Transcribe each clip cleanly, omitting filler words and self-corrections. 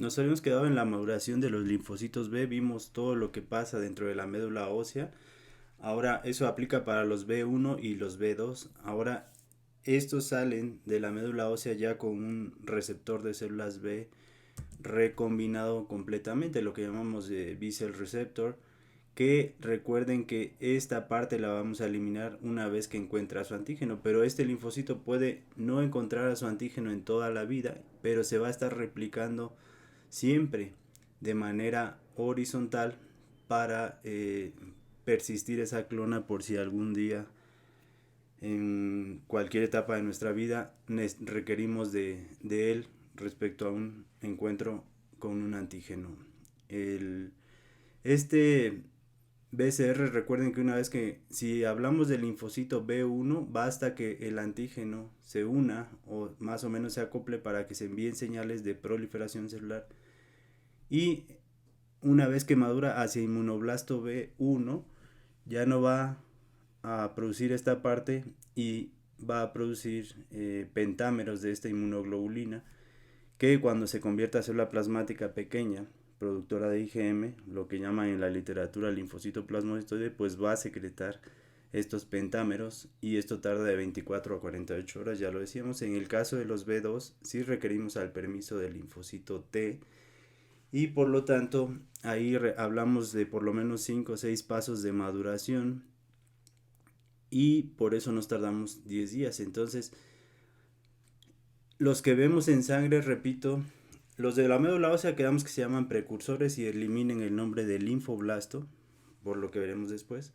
nos habíamos quedado en la maduración de los linfocitos B, vimos todo lo que pasa dentro de la médula ósea. Ahora eso aplica para los B1 y los B2. Ahora estos salen de la médula ósea ya con un receptor de células B recombinado completamente, lo que llamamos de B-cell receptor, que recuerden que esta parte la vamos a eliminar una vez que encuentra su antígeno, pero este linfocito puede no encontrar a su antígeno en toda la vida, pero se va a estar replicando siempre de manera horizontal para persistir esa clona por si algún día en cualquier etapa de nuestra vida requerimos de él respecto a un encuentro con un antígeno. El, este BCR, recuerden que una vez que, si hablamos del linfocito B1, basta que el antígeno se una o más o menos se acople para que se envíen señales de proliferación celular. Y una vez que madura hacia inmunoblasto B1, ya no va a producir esta parte y va a producir pentámeros de esta inmunoglobulina que cuando se convierta a célula plasmática pequeña, productora de IgM, lo que llaman en la literatura linfocito plasmocytoide, pues va a secretar estos pentámeros y esto tarda de 24 a 48 horas, ya lo decíamos. En el caso de los B2, sí requerimos al permiso del linfocito T y por lo tanto ahí hablamos de por lo menos 5 o 6 pasos de maduración y por eso nos tardamos 10 días. Entonces, los que vemos en sangre, repito, los de la médula ósea quedamos que se llaman precursores y eliminen el nombre de linfoblasto, por lo que veremos después.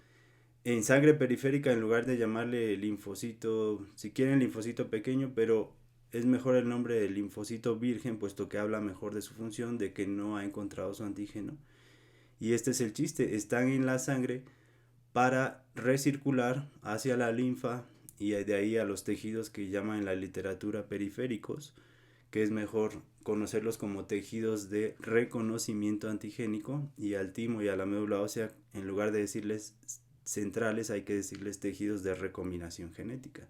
En sangre periférica, en lugar de llamarle linfocito, si quieren linfocito pequeño, pero es mejor el nombre de linfocito virgen, puesto que habla mejor de su función, de que no ha encontrado su antígeno. Y este es el chiste, están en la sangre para recircular hacia la linfa y de ahí a los tejidos que llaman en la literatura periféricos, que es mejor conocerlos como tejidos de reconocimiento antigénico, y al timo y a la médula ósea, en lugar de decirles centrales, hay que decirles tejidos de recombinación genética,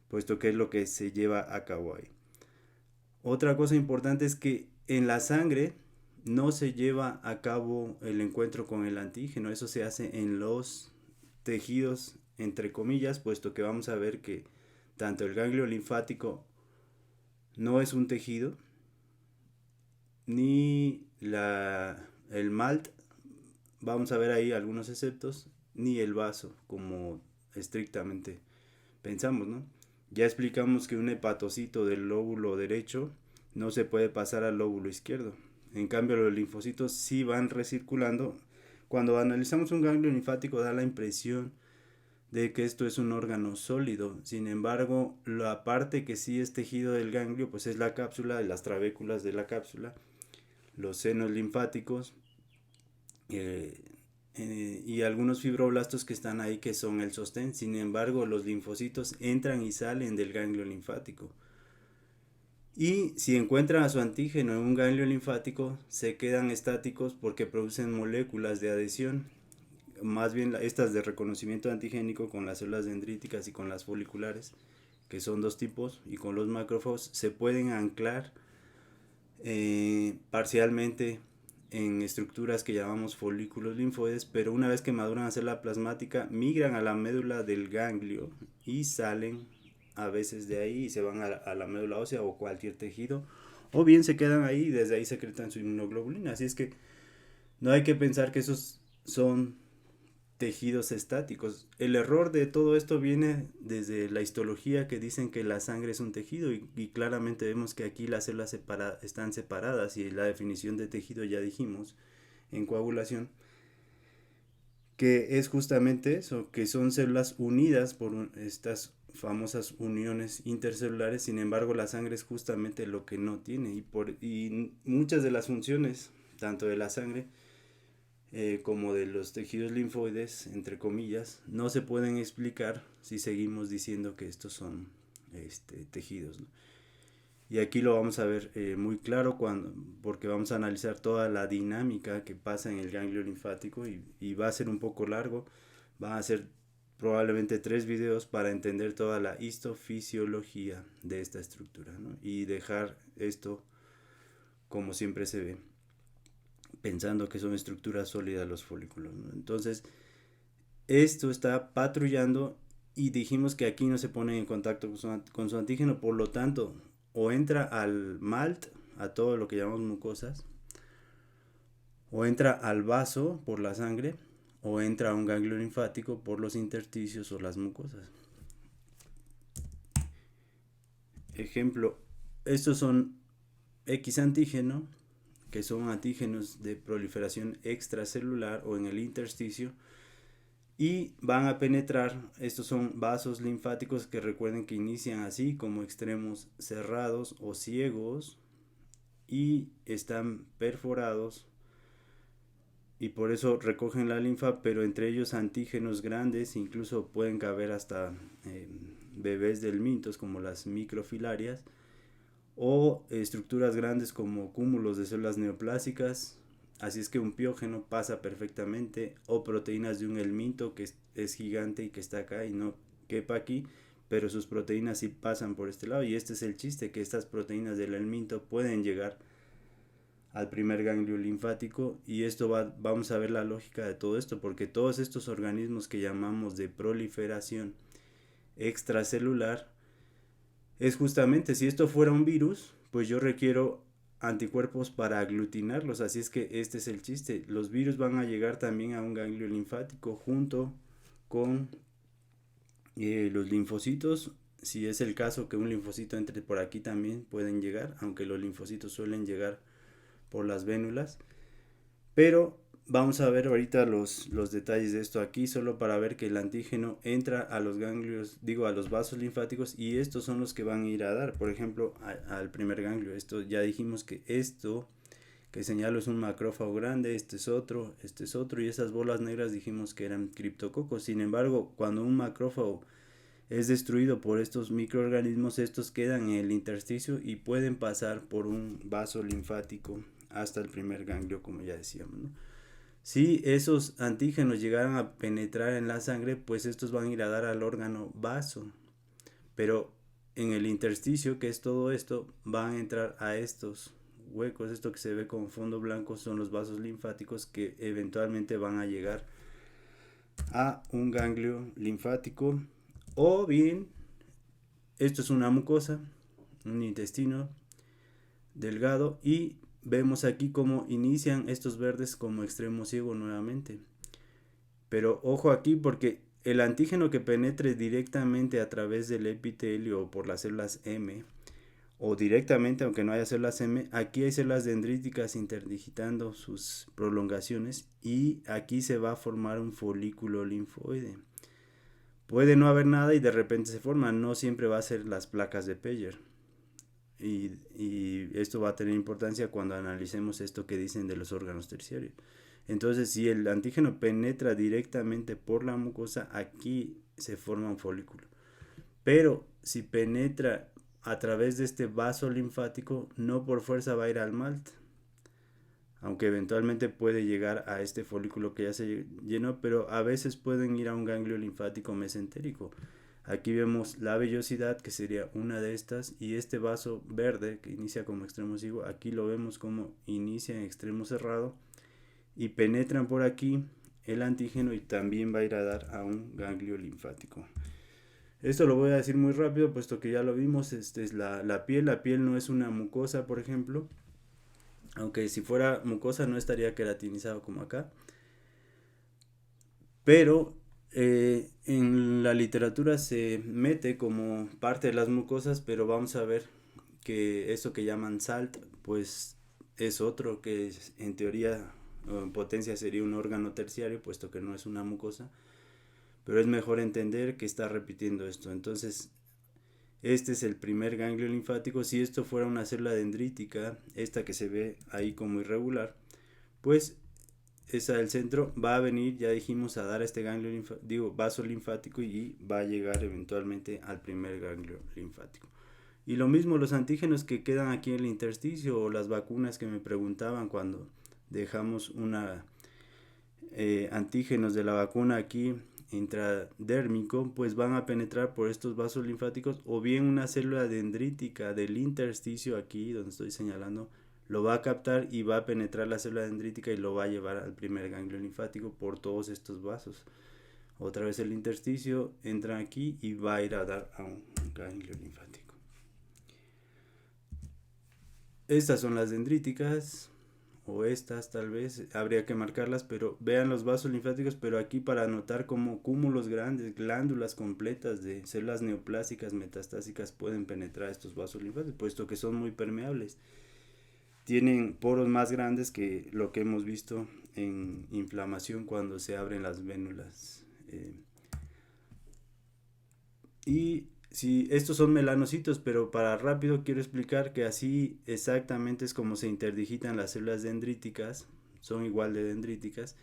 puesto que es lo que se lleva a cabo ahí. Otra cosa importante es que en la sangre no se lleva a cabo el encuentro con el antígeno, eso se hace en los tejidos, entre comillas, puesto que vamos a ver que tanto el ganglio linfático no es un tejido, ni el MALT, vamos a ver ahí algunos exceptos, ni el vaso, como estrictamente pensamos, ¿no? Ya explicamos que un hepatocito del lóbulo derecho no se puede pasar al lóbulo izquierdo. En cambio, los linfocitos sí van recirculando. Cuando analizamos un ganglio linfático da la impresión de que esto es un órgano sólido. Sin embargo, la parte que sí es tejido del ganglio, pues es la cápsula, las trabéculas de la cápsula, los senos linfáticos eh, y algunos fibroblastos que están ahí que son el sostén. Sin embargo, los linfocitos entran y salen del ganglio linfático. Y si encuentran a su antígeno en un ganglio linfático, se quedan estáticos porque producen moléculas de adhesión, más bien estas de reconocimiento antigénico con las células dendríticas y con las foliculares, que son dos tipos, y con los macrófagos se pueden anclar parcialmente en estructuras que llamamos folículos linfoides, pero una vez que maduran a célula plasmática migran a la médula del ganglio y salen a veces de ahí y se van a la médula ósea o cualquier tejido, o bien se quedan ahí y desde ahí secretan su inmunoglobulina. Así es que no hay que pensar que esos son tejidos estáticos. El error de todo esto viene desde la histología, que dicen que la sangre es un tejido y claramente vemos que aquí las células están separadas, y la definición de tejido ya dijimos en coagulación que es justamente eso, que son células unidas por estas famosas uniones intercelulares. Sin embargo, la sangre es justamente lo que no tiene, y muchas de las funciones tanto de la sangre como de los tejidos linfoides, entre comillas, no se pueden explicar si seguimos diciendo que estos son tejidos, ¿no? Y aquí lo vamos a ver muy claro porque vamos a analizar toda la dinámica que pasa en el ganglio linfático, y va a ser un poco largo, va a ser probablemente 3 videos para entender toda la histofisiología de esta estructura, ¿no? Y dejar esto como siempre se ve, pensando que son estructuras sólidas los folículos, ¿no? Entonces, esto está patrullando y dijimos que aquí no se pone en contacto con su antígeno, por lo tanto, o entra al MALT, a todo lo que llamamos mucosas, o entra al vaso por la sangre, o entra a un ganglio linfático por los intersticios o las mucosas. Ejemplo, estos son X antígeno, que son antígenos de proliferación extracelular o en el intersticio, y van a penetrar. Estos son vasos linfáticos que recuerden que inician así como extremos cerrados o ciegos y están perforados y por eso recogen la linfa, pero entre ellos antígenos grandes, incluso pueden caber hasta bebés del mintos como las microfilarias, o estructuras grandes como cúmulos de células neoplásicas. Así es que un piógeno pasa perfectamente, o proteínas de un helminto que es gigante y que está acá y no quepa aquí, pero sus proteínas sí pasan por este lado. Y este es el chiste, que estas proteínas del helminto pueden llegar al primer ganglio linfático, y esto vamos a ver la lógica de todo esto, porque todos estos organismos que llamamos de proliferación extracelular es justamente, si esto fuera un virus, pues yo requiero anticuerpos para aglutinarlos. Así es que este es el chiste, los virus van a llegar también a un ganglio linfático junto con los linfocitos. Si es el caso que un linfocito entre por aquí, también pueden llegar, aunque los linfocitos suelen llegar por las vénulas. Pero vamos a ver ahorita los detalles de esto aquí, solo para ver que el antígeno entra a los ganglios, a los vasos linfáticos, y estos son los que van a ir a dar, por ejemplo, al primer ganglio. Esto ya dijimos que esto que señalo es un macrófago grande, este es otro, y esas bolas negras dijimos que eran criptococos. Sin embargo, cuando un macrófago es destruido por estos microorganismos, estos quedan en el intersticio y pueden pasar por un vaso linfático hasta el primer ganglio, como ya decíamos, ¿no? Si esos antígenos llegaran a penetrar en la sangre, pues estos van a ir a dar al órgano vaso, pero en el intersticio, que es todo esto, van a entrar a estos huecos. Esto que se ve con fondo blanco son los vasos linfáticos que eventualmente van a llegar a un ganglio linfático, o bien esto es una mucosa, un intestino delgado, y vemos aquí cómo inician estos verdes como extremo ciego nuevamente. Pero ojo aquí, porque el antígeno que penetre directamente a través del epitelio o por las células M, o directamente, aunque no haya células M, aquí hay células dendríticas interdigitando sus prolongaciones, y aquí se va a formar un folículo linfoide. Puede no haber nada y de repente se forma, no siempre va a ser las placas de Peyer. Y esto va a tener importancia cuando analicemos esto que dicen de los órganos terciarios. Entonces, si el antígeno penetra directamente por la mucosa, aquí se forma un folículo. Pero si penetra a través de este vaso linfático, no por fuerza va a ir al MALT, aunque eventualmente puede llegar a este folículo que ya se llenó, pero a veces pueden ir a un ganglio linfático mesentérico. Aquí vemos la vellosidad, que sería una de estas, y este vaso verde que inicia como extremo ciego, aquí lo vemos como inicia en extremo cerrado, y penetran por aquí el antígeno y también va a ir a dar a un ganglio linfático. Esto lo voy a decir muy rápido, puesto que ya lo vimos. Este es la piel. La piel no es una mucosa, por ejemplo, aunque si fuera mucosa no estaría queratinizado como acá. Pero en la literatura se mete como parte de las mucosas, pero vamos a ver que eso que llaman SALT, pues es otro que en teoría o en potencia sería un órgano terciario, puesto que no es una mucosa, pero es mejor entender que está repitiendo esto. Entonces, este es el primer ganglio linfático. Si esto fuera una célula dendrítica, esta que se ve ahí como irregular, pues esa del centro va a venir, ya dijimos, a dar a este ganglio vaso linfático, y va a llegar eventualmente al primer ganglio linfático. Y lo mismo los antígenos que quedan aquí en el intersticio, o las vacunas que me preguntaban cuando dejamos antígenos de la vacuna aquí intradérmico, pues van a penetrar por estos vasos linfáticos, o bien una célula dendrítica del intersticio aquí donde estoy señalando lo va a captar y va a penetrar la célula dendrítica y lo va a llevar al primer ganglio linfático por todos estos vasos. Otra vez el intersticio entra aquí y va a ir a dar a un ganglio linfático. Estas son las dendríticas, o estas tal vez, habría que marcarlas, pero vean los vasos linfáticos, pero aquí para notar como cúmulos grandes, glándulas completas de células neoplásicas metastásicas pueden penetrar estos vasos linfáticos, puesto que son muy permeables. Tienen poros más grandes que lo que hemos visto en inflamación cuando se abren las vénulas. Y sí, estos son melanocitos, pero para rápido quiero explicar que así exactamente es como se interdigitan las células dendríticas, son igual de dendríticas,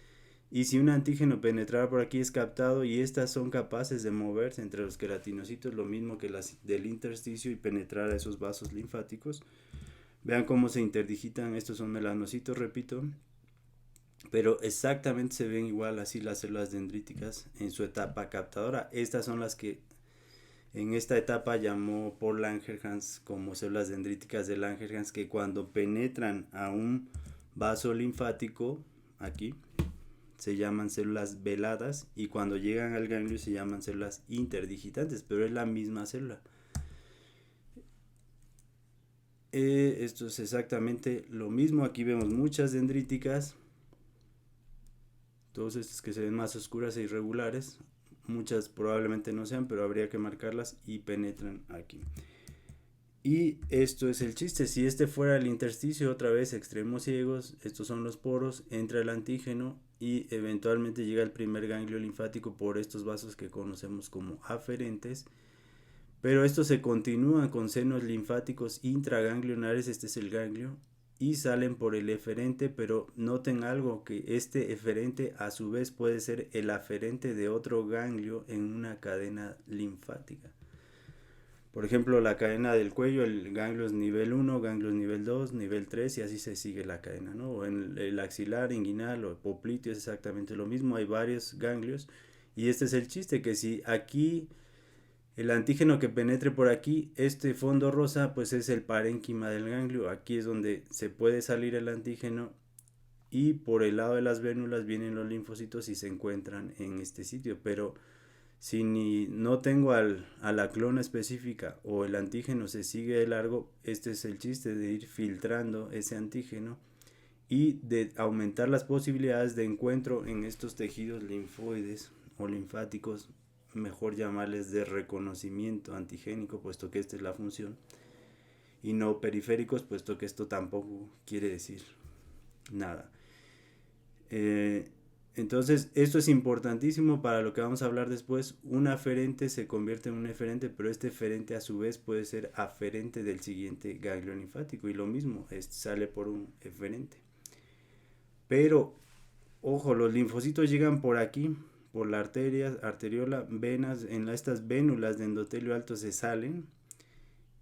y si un antígeno penetrara por aquí es captado y estas son capaces de moverse entre los queratinocitos, lo mismo que las del intersticio, y penetrar a esos vasos linfáticos. Vean cómo se interdigitan, estos son melanocitos, repito, pero exactamente se ven igual así las células dendríticas en su etapa captadora. Estas son las que en esta etapa llamó Paul Langerhans como células dendríticas de Langerhans, que cuando penetran a un vaso linfático, aquí, se llaman células veladas, y cuando llegan al ganglio se llaman células interdigitantes, pero es la misma célula. Esto es exactamente lo mismo. Aquí vemos muchas dendríticas, todas estas que se ven más oscuras e irregulares. Muchas probablemente no sean, pero habría que marcarlas, y penetran aquí. Y esto es el chiste: si este fuera el intersticio, otra vez extremos ciegos, estos son los poros, entra el antígeno y eventualmente llega al primer ganglio linfático por estos vasos que conocemos como aferentes. Pero estos se continúan con senos linfáticos intraganglionares, este es el ganglio, y salen por el eferente, pero noten algo, que este eferente a su vez puede ser el aferente de otro ganglio en una cadena linfática. Por ejemplo, la cadena del cuello, el ganglio es nivel 1, ganglios nivel 2, nivel 3, y así se sigue la cadena, ¿no? O en el axilar, inguinal o popliteo es exactamente lo mismo, hay varios ganglios, y este es el chiste, que si aquí el antígeno que penetre por aquí, este fondo rosa, pues es el parénquima del ganglio, aquí es donde se puede salir el antígeno, y por el lado de las vénulas vienen los linfocitos y se encuentran en este sitio. Pero si no tengo a la clona específica o el antígeno se sigue de largo, este es el chiste de ir filtrando ese antígeno y de aumentar las posibilidades de encuentro en estos tejidos linfoides o linfáticos, mejor llamarles de reconocimiento antigénico, puesto que esta es la función, y no periféricos, puesto que esto tampoco quiere decir nada. Entonces, esto es importantísimo para lo que vamos a hablar después. Un aferente se convierte en un eferente, pero este eferente a su vez puede ser aferente del siguiente ganglio linfático, y lo mismo, sale por un eferente. Pero, ojo, los linfocitos llegan por aquí, por la arteria, arteriola, venas, en estas vénulas de endotelio alto se salen,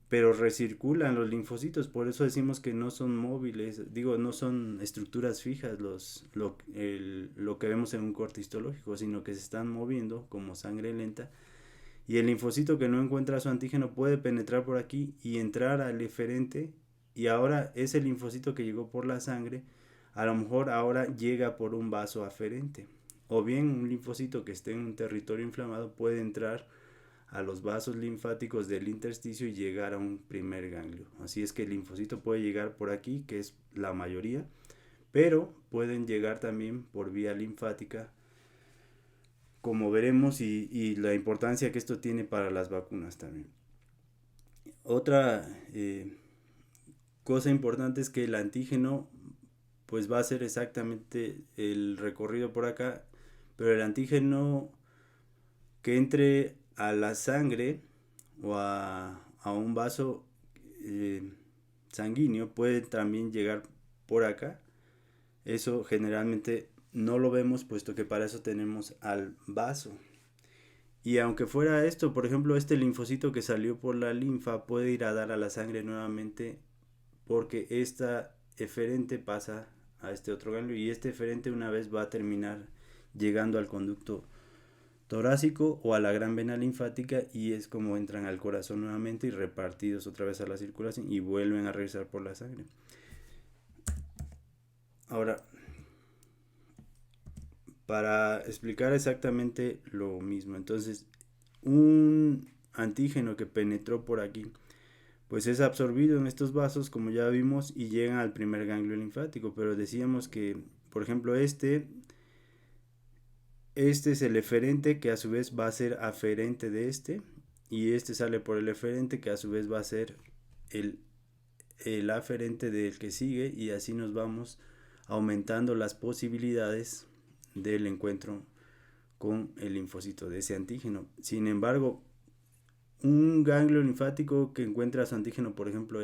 pero recirculan los linfocitos, por eso decimos que no son móviles, digo, no son estructuras fijas lo que vemos en un corte histológico, sino que se están moviendo como sangre lenta, y el linfocito que no encuentra su antígeno puede penetrar por aquí y entrar al eferente, y ahora ese linfocito que llegó por la sangre, a lo mejor ahora llega por un vaso aferente, o bien un linfocito que esté en un territorio inflamado puede entrar a los vasos linfáticos del intersticio y llegar a un primer ganglio. Así es que el linfocito puede llegar por aquí, que es la mayoría, pero pueden llegar también por vía linfática, como veremos, y la importancia que esto tiene para las vacunas también. Otra cosa importante es que el antígeno pues va a hacer exactamente el recorrido por acá, pero el antígeno que entre a la sangre o a un vaso sanguíneo puede también llegar por acá. Eso generalmente no lo vemos, puesto que para eso tenemos al vaso. Y aunque fuera esto, por ejemplo, este linfocito que salió por la linfa puede ir a dar a la sangre nuevamente, porque esta eferente pasa a este otro ganglio, y este eferente una vez va a terminar llegando al conducto torácico o a la gran vena linfática, y es como entran al corazón nuevamente y repartidos otra vez a la circulación y vuelven a regresar por la sangre. Ahora, para explicar exactamente lo mismo, entonces, un antígeno que penetró por aquí, pues es absorbido en estos vasos, como ya vimos, y llega al primer ganglio linfático, pero decíamos que, por ejemplo, este es el eferente que a su vez va a ser aferente de este, y este sale por el eferente que a su vez va a ser el, el aferente del que sigue, y así nos vamos aumentando las posibilidades del encuentro con el linfocito de ese antígeno. Sin embargo, un ganglio linfático que encuentra su antígeno, por ejemplo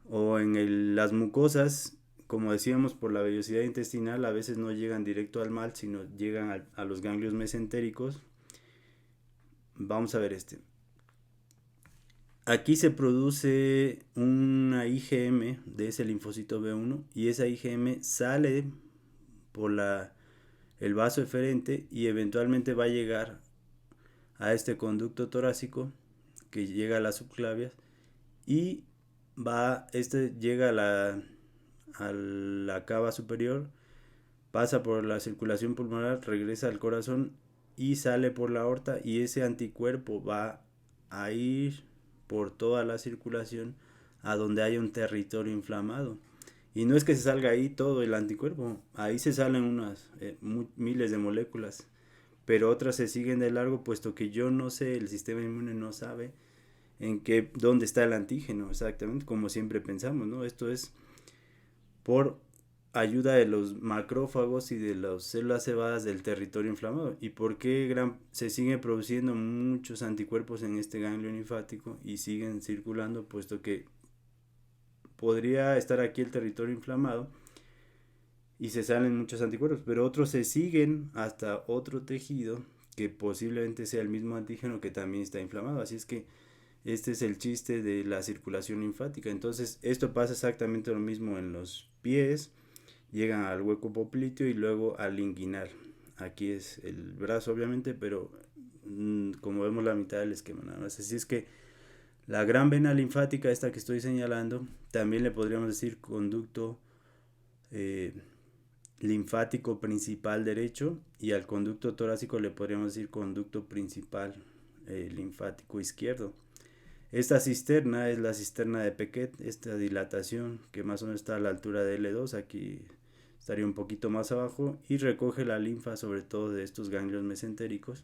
o en las mucosas, como decíamos, por la vellosidad intestinal, a veces no llegan directo al mal, sino llegan a los ganglios mesentéricos. Vamos a ver este. Aquí se produce una IgM de ese linfocito B1 y esa IgM sale por el vaso eferente y eventualmente va a llegar a este conducto torácico que llega a las subclavias y llega a la cava superior, pasa por la circulación pulmonar, regresa al corazón y sale por la aorta, y ese anticuerpo va a ir por toda la circulación a donde haya un territorio inflamado. Y no es que se salga ahí todo el anticuerpo, ahí se salen unas miles de moléculas, pero otras se siguen de largo, puesto que yo no sé, el sistema inmune no sabe dónde está el antígeno exactamente, como siempre pensamos, ¿no? Esto es por ayuda de los macrófagos y de las células cebadas del territorio inflamado. ¿Y por qué se siguen produciendo muchos anticuerpos en este ganglio linfático y siguen circulando? Puesto que podría estar aquí el territorio inflamado y se salen muchos anticuerpos, pero otros se siguen hasta otro tejido que posiblemente sea el mismo antígeno que también está inflamado. Así es que este es el chiste de la circulación linfática. Entonces, esto pasa exactamente lo mismo en los pies. Llegan al hueco popliteo y luego al inguinal. Aquí es el brazo, obviamente, pero como vemos la mitad del esquema nada más. Así es que la gran vena linfática, esta que estoy señalando, también le podríamos decir conducto eh, linfático principal derecho, y al conducto torácico le podríamos decir conducto principal linfático izquierdo. Esta cisterna es la cisterna de Pequet, esta dilatación que más o menos está a la altura de L2, aquí estaría un poquito más abajo, y recoge la linfa sobre todo de estos ganglios mesentéricos.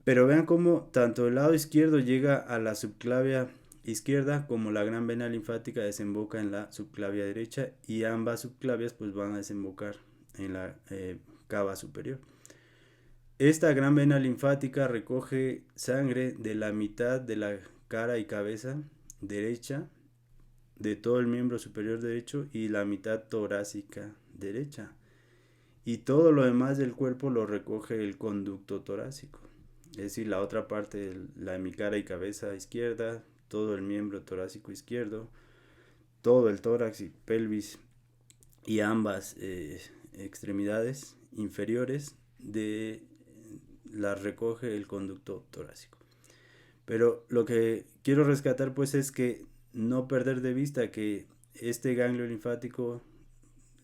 Pero vean cómo tanto el lado izquierdo llega a la subclavia izquierda, como la gran vena linfática desemboca en la subclavia derecha, y ambas subclavias pues van a desembocar en la cava superior. Esta gran vena linfática recoge sangre de la mitad de la cara y cabeza derecha, de todo el miembro superior derecho y la mitad torácica derecha. Y todo lo demás del cuerpo lo recoge el conducto torácico. Es decir, la otra parte de mi cara y cabeza izquierda, todo el miembro torácico izquierdo, todo el tórax y pelvis y ambas extremidades inferiores las recoge el conducto torácico. Pero lo que quiero rescatar pues es que no perder de vista que este ganglio linfático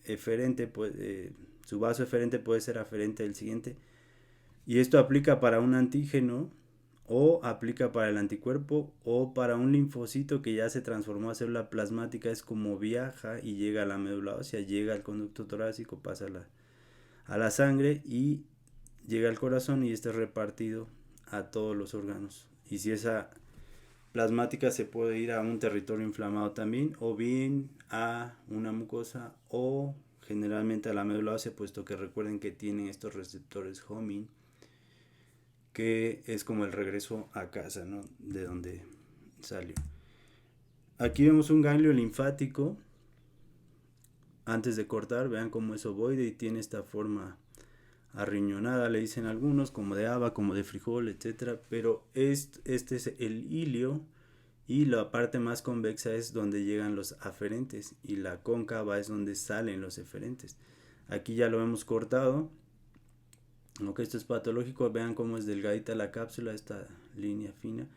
eferente, su vaso eferente puede ser aferente del siguiente, y esto aplica para un antígeno o aplica para el anticuerpo o para un linfocito que ya se transformó a célula plasmática. Es como viaja y llega a la médula ósea, llega al conducto torácico, pasa a la sangre y llega al corazón, y este es repartido a todos los órganos. Y si esa plasmática se puede ir a un territorio inflamado también, o bien a una mucosa, o generalmente a la médula ósea, puesto que recuerden que tienen estos receptores homing, que es como el regreso a casa, ¿no? De donde salió. Aquí vemos un ganglio linfático antes de cortar. Vean cómo es ovoide y tiene esta forma arriñonada, le dicen algunos, como de haba, como de frijol, etcétera. Pero este es el hilio, y la parte más convexa es donde llegan los aferentes, y la cóncava es donde salen los eferentes. Aquí ya lo hemos cortado. Aunque esto es patológico, vean cómo es delgadita la cápsula, esta línea fina.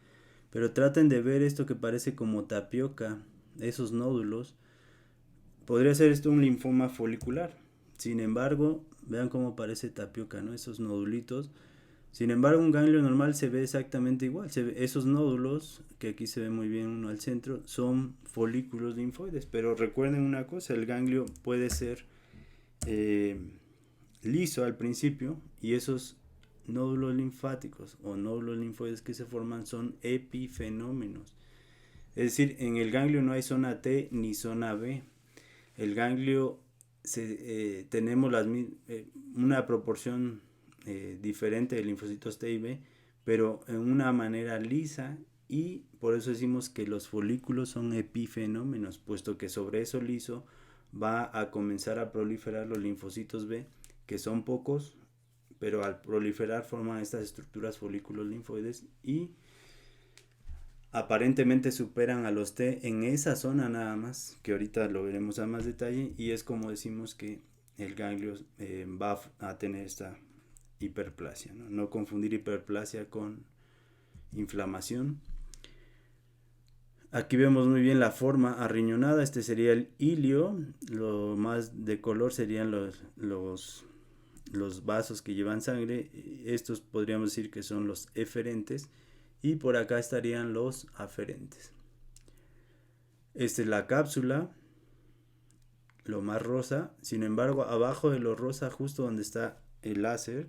Pero traten de ver esto que parece como tapioca, esos nódulos, podría ser esto un linfoma folicular. Sin embargo, vean cómo parece tapioca, ¿no? Esos nodulitos. Sin embargo, un ganglio normal se ve exactamente igual. Esos nódulos, que aquí se ve muy bien uno al centro, son folículos linfoides. Pero recuerden una cosa, el ganglio puede ser eh, liso al principio y esos nódulos linfáticos o nódulos linfoides que se forman son epifenómenos. Es decir, en el ganglio no hay zona T ni zona B. El ganglio tenemos una proporción diferente de linfocitos T y B, pero en una manera lisa, y por eso decimos que los folículos son epifenómenos, puesto que sobre eso liso va a comenzar a proliferar los linfocitos B, que son pocos, pero al proliferar forman estas estructuras folículos linfoides y aparentemente superan a los T en esa zona nada más, que ahorita lo veremos a más detalle, y es como decimos que el ganglio va a tener esta hiperplasia, ¿no? No confundir hiperplasia con inflamación. Aquí vemos muy bien la forma arriñonada, este sería el ilio, lo más de color serían los vasos que llevan sangre, estos podríamos decir que son los eferentes, y por acá estarían los aferentes. Esta es la cápsula, lo más rosa. Sin embargo, abajo de lo rosa, justo donde está el láser,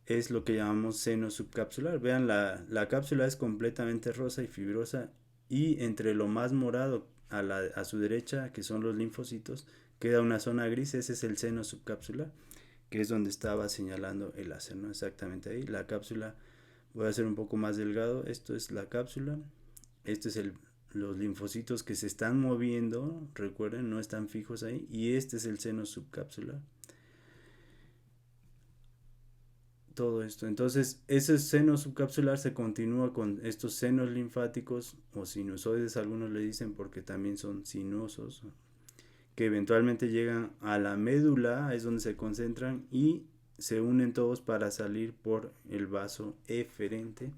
es lo que llamamos seno subcapsular. Vean, la cápsula es completamente rosa y fibrosa, y entre lo más morado a su derecha, que son los linfocitos, queda una zona gris. Ese es el seno subcapsular, que es donde estaba señalando el láser, ¿no? Exactamente ahí. La cápsula, voy a hacer un poco más delgado. Esto es la cápsula. Este es los linfocitos que se están moviendo, recuerden, no están fijos ahí, y este es el seno subcapsular. Todo esto, entonces ese seno subcapsular se continúa con estos senos linfáticos o sinusoides, algunos le dicen, porque también son sinuosos, que eventualmente llegan a la médula, es donde se concentran y se unen todos para salir por el vaso eferente,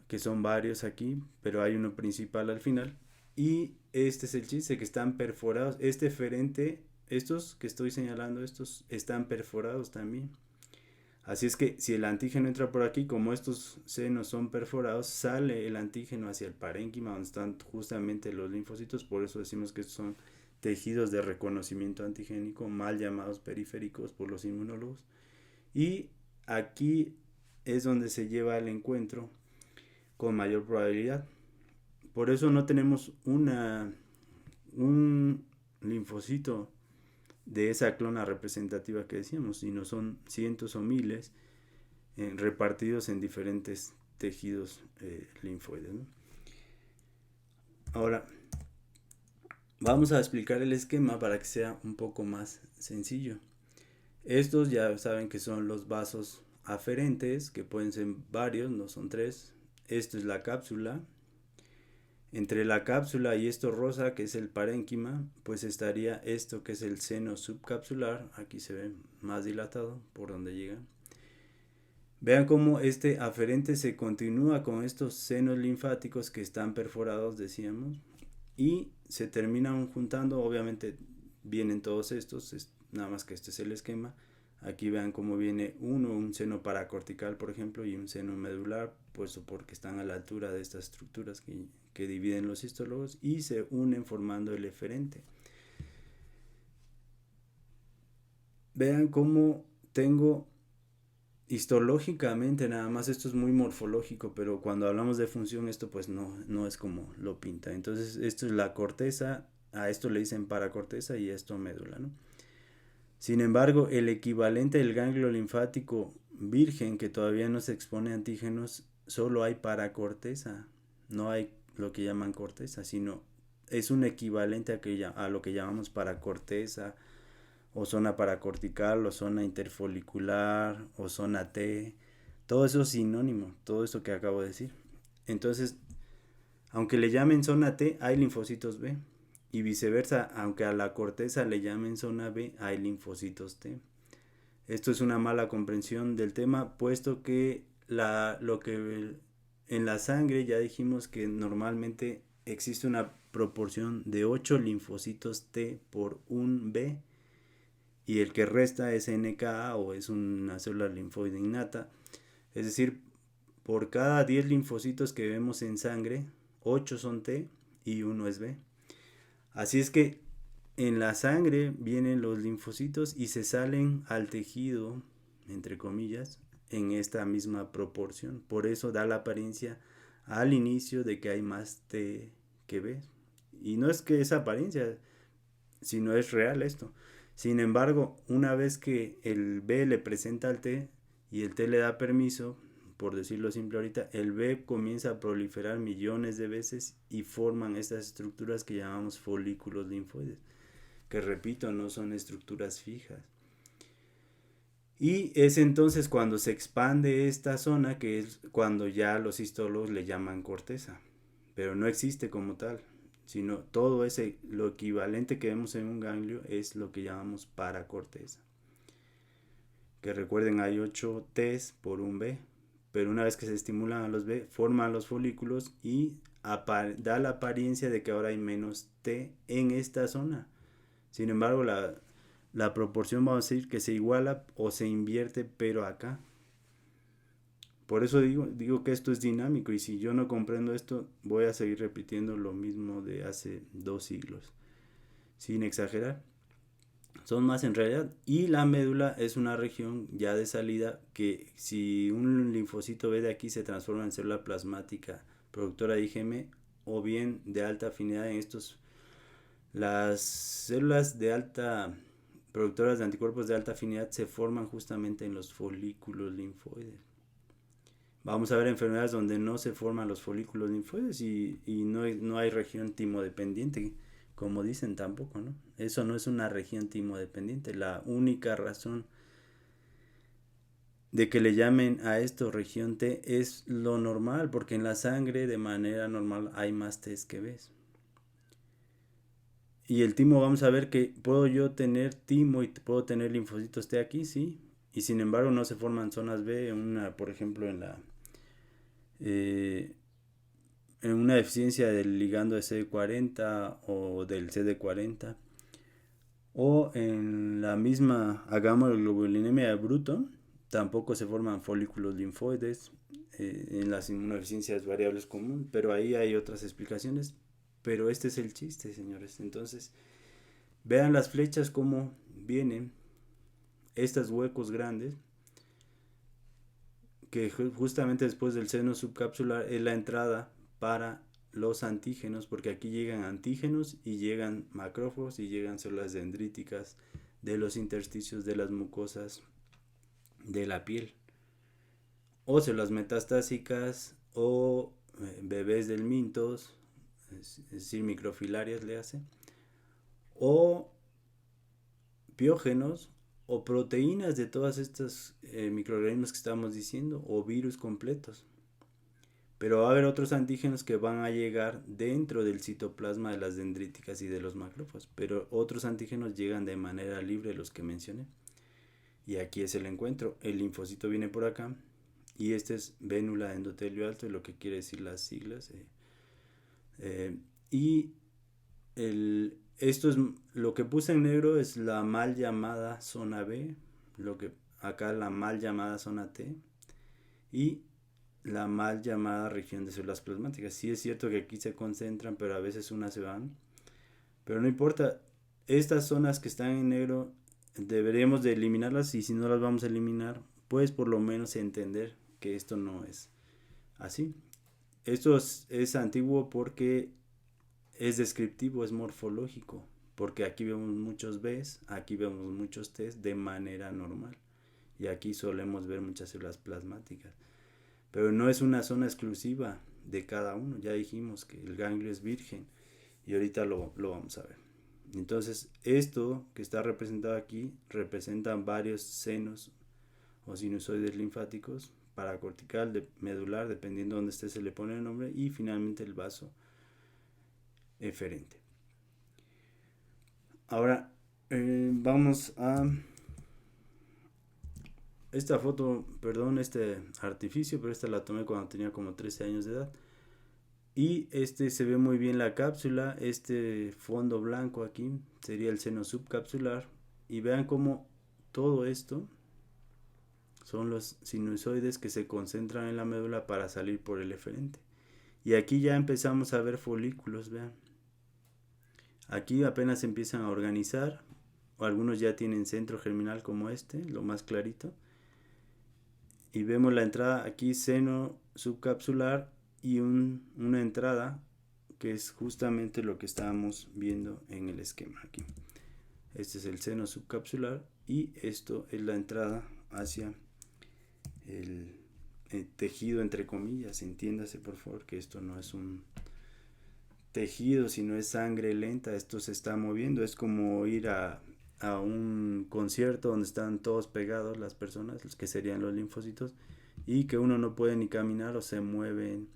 que son varios aquí, pero hay uno principal al final. Y este es el chiste, que están perforados. Este eferente, estos que estoy señalando, estos están perforados también. Así es que si el antígeno entra por aquí, como estos senos son perforados, sale el antígeno hacia el parénquima, donde están justamente los linfocitos. Por eso decimos que estos son tejidos de reconocimiento antigénico, mal llamados periféricos por los inmunólogos. Y aquí es donde se lleva el encuentro con mayor probabilidad. Por eso no tenemos un linfocito de esa clona representativa que decíamos, sino son cientos o miles repartidos en diferentes tejidos linfoides, ¿no? Ahora, vamos a explicar el esquema para que sea un poco más sencillo. Estos ya saben que son los vasos aferentes, que pueden ser varios, no son tres. Esto es la cápsula. Entre la cápsula y esto rosa, que es el parénquima, pues estaría esto que es el seno subcapsular. Aquí se ve más dilatado por donde llega. Vean cómo este aferente se continúa con estos senos linfáticos que están perforados, decíamos, y se terminan juntando. Obviamente vienen todos estos, nada más que este es el esquema. Aquí vean cómo viene un seno paracortical, por ejemplo, y un seno medular, puesto porque están a la altura de estas estructuras que dividen los histólogos, y se unen formando el eferente. Vean cómo tengo histológicamente, nada más, esto es muy morfológico, pero cuando hablamos de función esto pues no es como lo pinta. Entonces esto es la corteza, a esto le dicen paracorteza y esto médula, ¿no? Sin embargo, el equivalente del ganglio linfático virgen, que todavía no se expone a antígenos, solo hay paracorteza, no hay lo que llaman corteza, sino es un equivalente a lo que llamamos paracorteza, o zona paracortical, o zona interfolicular, o zona T. Todo eso es sinónimo, todo esto que acabo de decir. Entonces, aunque le llamen zona T, hay linfocitos B. Y viceversa, aunque a la corteza le llamen zona B, hay linfocitos T. Esto es una mala comprensión del tema, puesto que lo que en la sangre ya dijimos que normalmente existe una proporción de 8 linfocitos T por un B, y el que resta es NKA o es una célula linfoide innata. Es decir, por cada 10 linfocitos que vemos en sangre, 8 son T y 1 es B. Así es que en la sangre vienen los linfocitos y se salen al tejido, entre comillas, en esta misma proporción. Por eso da la apariencia al inicio de que hay más T que B. Y no es que esa apariencia, sino es real esto. Sin embargo, una vez que el B le presenta al T y el T le da permiso, por decirlo simple ahorita, el B comienza a proliferar millones de veces y forman estas estructuras que llamamos folículos linfoides, que repito, no son estructuras fijas. Y es entonces cuando se expande esta zona, que es cuando ya los histólogos le llaman corteza, pero no existe como tal, sino todo ese, lo equivalente que vemos en un ganglio es lo que llamamos paracorteza. Que recuerden, hay 8 T's por un B, pero una vez que se estimulan a los B, forman los folículos y da la apariencia de que ahora hay menos T en esta zona. Sin embargo, la proporción, vamos a decir, que se iguala o se invierte, pero acá. Por eso digo que esto es dinámico, y si yo no comprendo esto, voy a seguir repitiendo lo mismo de hace 2 siglos, sin exagerar. Son más en realidad. Y la médula es una región ya de salida que si un linfocito B de aquí se transforma en célula plasmática productora de IgM o bien de alta afinidad en estos, las células de alta productoras de anticuerpos de alta afinidad se forman justamente en los folículos linfoides. Vamos a ver enfermedades donde no se forman los folículos linfoides y no hay región timodependiente, como dicen tampoco, ¿no? Eso no es una región timodependiente. La única razón de que le llamen a esto región T es lo normal, porque en la sangre de manera normal hay más T's que B's. Y el timo, vamos a ver que puedo yo tener timo y puedo tener linfocitos T aquí, sí, y sin embargo no se forman zonas B, por ejemplo en una deficiencia del ligando de CD40 o del CD40, o en la misma agamoglobulinemia de Bruton tampoco se forman folículos linfoides. En las inmunodeficiencias variables común, pero ahí hay otras explicaciones. Pero este es el chiste, señores. Entonces, vean las flechas como vienen estos huecos grandes, que justamente después del seno subcapsular es la entrada para los antígenos, porque aquí llegan antígenos y llegan macrófagos y llegan células dendríticas de los intersticios de las mucosas de la piel, o células metastásicas, o bebés del mintos, es decir, microfilarias le hace, o piógenos, o proteínas de todas estas microorganismos que estamos diciendo, o virus completos. Pero va a haber otros antígenos que van a llegar dentro del citoplasma de las dendríticas y de los macrófagos, pero otros antígenos llegan de manera libre, los que mencioné. Y aquí es el encuentro. El linfocito viene por acá y este es vénula de endotelio alto, lo que quiere decir las siglas. Y esto es lo que puse en negro, es la mal llamada zona B, lo que acá la mal llamada zona T y la mal llamada región de células plasmáticas. Sí es cierto que aquí se concentran, pero a veces unas se van. Pero no importa, estas zonas que están en negro deberíamos de eliminarlas, y si no las vamos a eliminar, pues por lo menos entender que esto no es así. Esto es antiguo porque es descriptivo, es morfológico, porque aquí vemos muchos B's, aquí vemos muchos T's de manera normal, y aquí solemos ver muchas células plasmáticas, pero no es una zona exclusiva de cada uno. Ya dijimos que el ganglio es virgen y ahorita lo vamos a ver. Entonces, esto que está representado aquí representa varios senos o sinusoides linfáticos, paracortical, medular, dependiendo de dónde esté se le pone el nombre, y finalmente el vaso eferente. Ahora vamos a esta foto, perdón, este artificio, pero esta la tomé cuando tenía como 13 años de edad. Y se ve muy bien la cápsula, este fondo blanco aquí sería el seno subcapsular. Y vean cómo todo esto son los sinusoides que se concentran en la médula para salir por el eferente. Y aquí ya empezamos a ver folículos, vean. Aquí apenas empiezan a organizar, o algunos ya tienen centro germinal como lo más clarito. Y vemos la entrada aquí, seno subcapsular, y una entrada que es justamente lo que estábamos viendo en el esquema aquí. Este es el seno subcapsular y esto es la entrada hacia el tejido, entre comillas. Entiéndase por favor que esto no es un tejido, sino es sangre lenta. Esto se está moviendo, es como ir a un concierto donde están todos pegados las personas, los que serían los linfocitos, y que uno no puede ni caminar o se mueven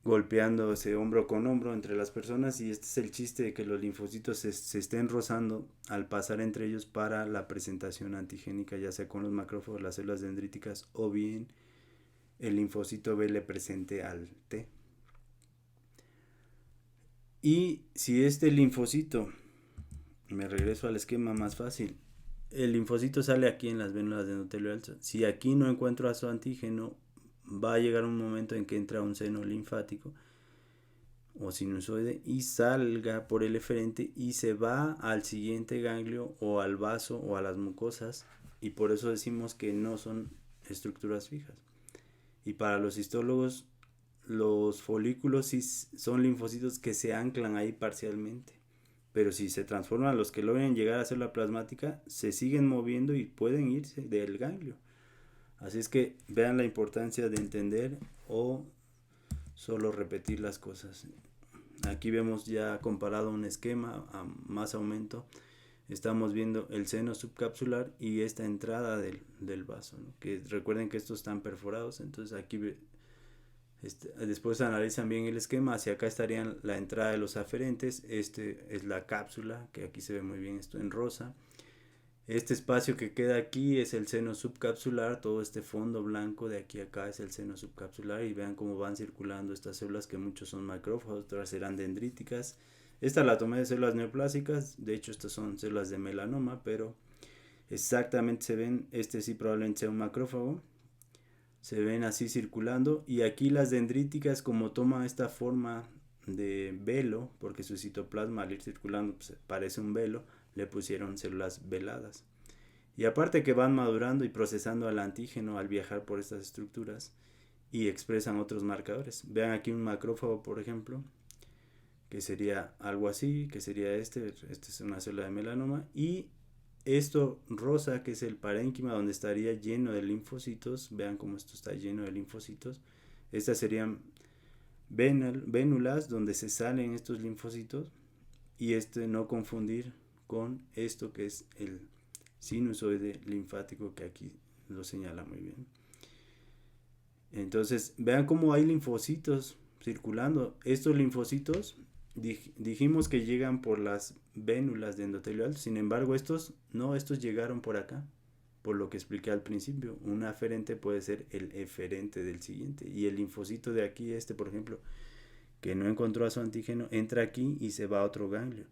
golpeándose hombro con hombro entre las personas. Y este es el chiste de que los linfocitos se estén rozando al pasar entre ellos para la presentación antigénica, ya sea con los macrófagos, las células dendríticas, o bien el linfocito B le presente al T. Y si este linfocito, me regreso al esquema más fácil, el linfocito sale aquí en las vénulas de endotelio alto. Si aquí no encuentro a su antígeno, va a llegar un momento en que entra un seno linfático o sinusoide y salga por el eferente y se va al siguiente ganglio o al vaso o a las mucosas, y por eso decimos que no son estructuras fijas. Y para los histólogos, los folículos sí son linfocitos que se anclan ahí parcialmente, pero si se transforman, los que logran llegar a célula plasmática se siguen moviendo y pueden irse del ganglio. Así es que vean la importancia de entender o solo repetir las cosas. Aquí vemos ya comparado un esquema a más aumento. Estamos viendo el seno subcapsular y esta entrada del vaso, ¿no? Que recuerden que estos están perforados. Entonces aquí después analizan bien el esquema. Hacia acá estarían la entrada de los aferentes. Este es la cápsula, que aquí se ve muy bien esto en rosa. Este espacio que queda aquí es el seno subcapsular, todo este fondo blanco de aquí a acá es el seno subcapsular, y vean cómo van circulando estas células, que muchos son macrófagos, otras serán dendríticas. Esta la tomé de células neoplásicas, de hecho estas son células de melanoma, pero exactamente se ven, sí probablemente sea un macrófago, se ven así circulando. Y aquí las dendríticas, como toman esta forma de velo, porque su citoplasma al ir circulando pues, parece un velo, le pusieron células veladas. Y aparte que van madurando y procesando al antígeno al viajar por estas estructuras y expresan otros marcadores. Vean aquí un macrófago, por ejemplo, que sería algo así, que sería este es una célula de melanoma, y esto rosa, que es el parénquima, donde estaría lleno de linfocitos. Vean cómo esto está lleno de linfocitos. Estas serían vénulas donde se salen estos linfocitos, y no confundir con esto que es el sinusoide linfático, que aquí lo señala muy bien. Entonces vean cómo hay linfocitos circulando. Estos linfocitos dijimos que llegan por las vénulas de endotelio alto. Sin embargo, estos llegaron por acá, por lo que expliqué al principio. Un aferente puede ser el eferente del siguiente, y el linfocito de aquí, por ejemplo, que no encontró a su antígeno, entra aquí y se va a otro ganglio.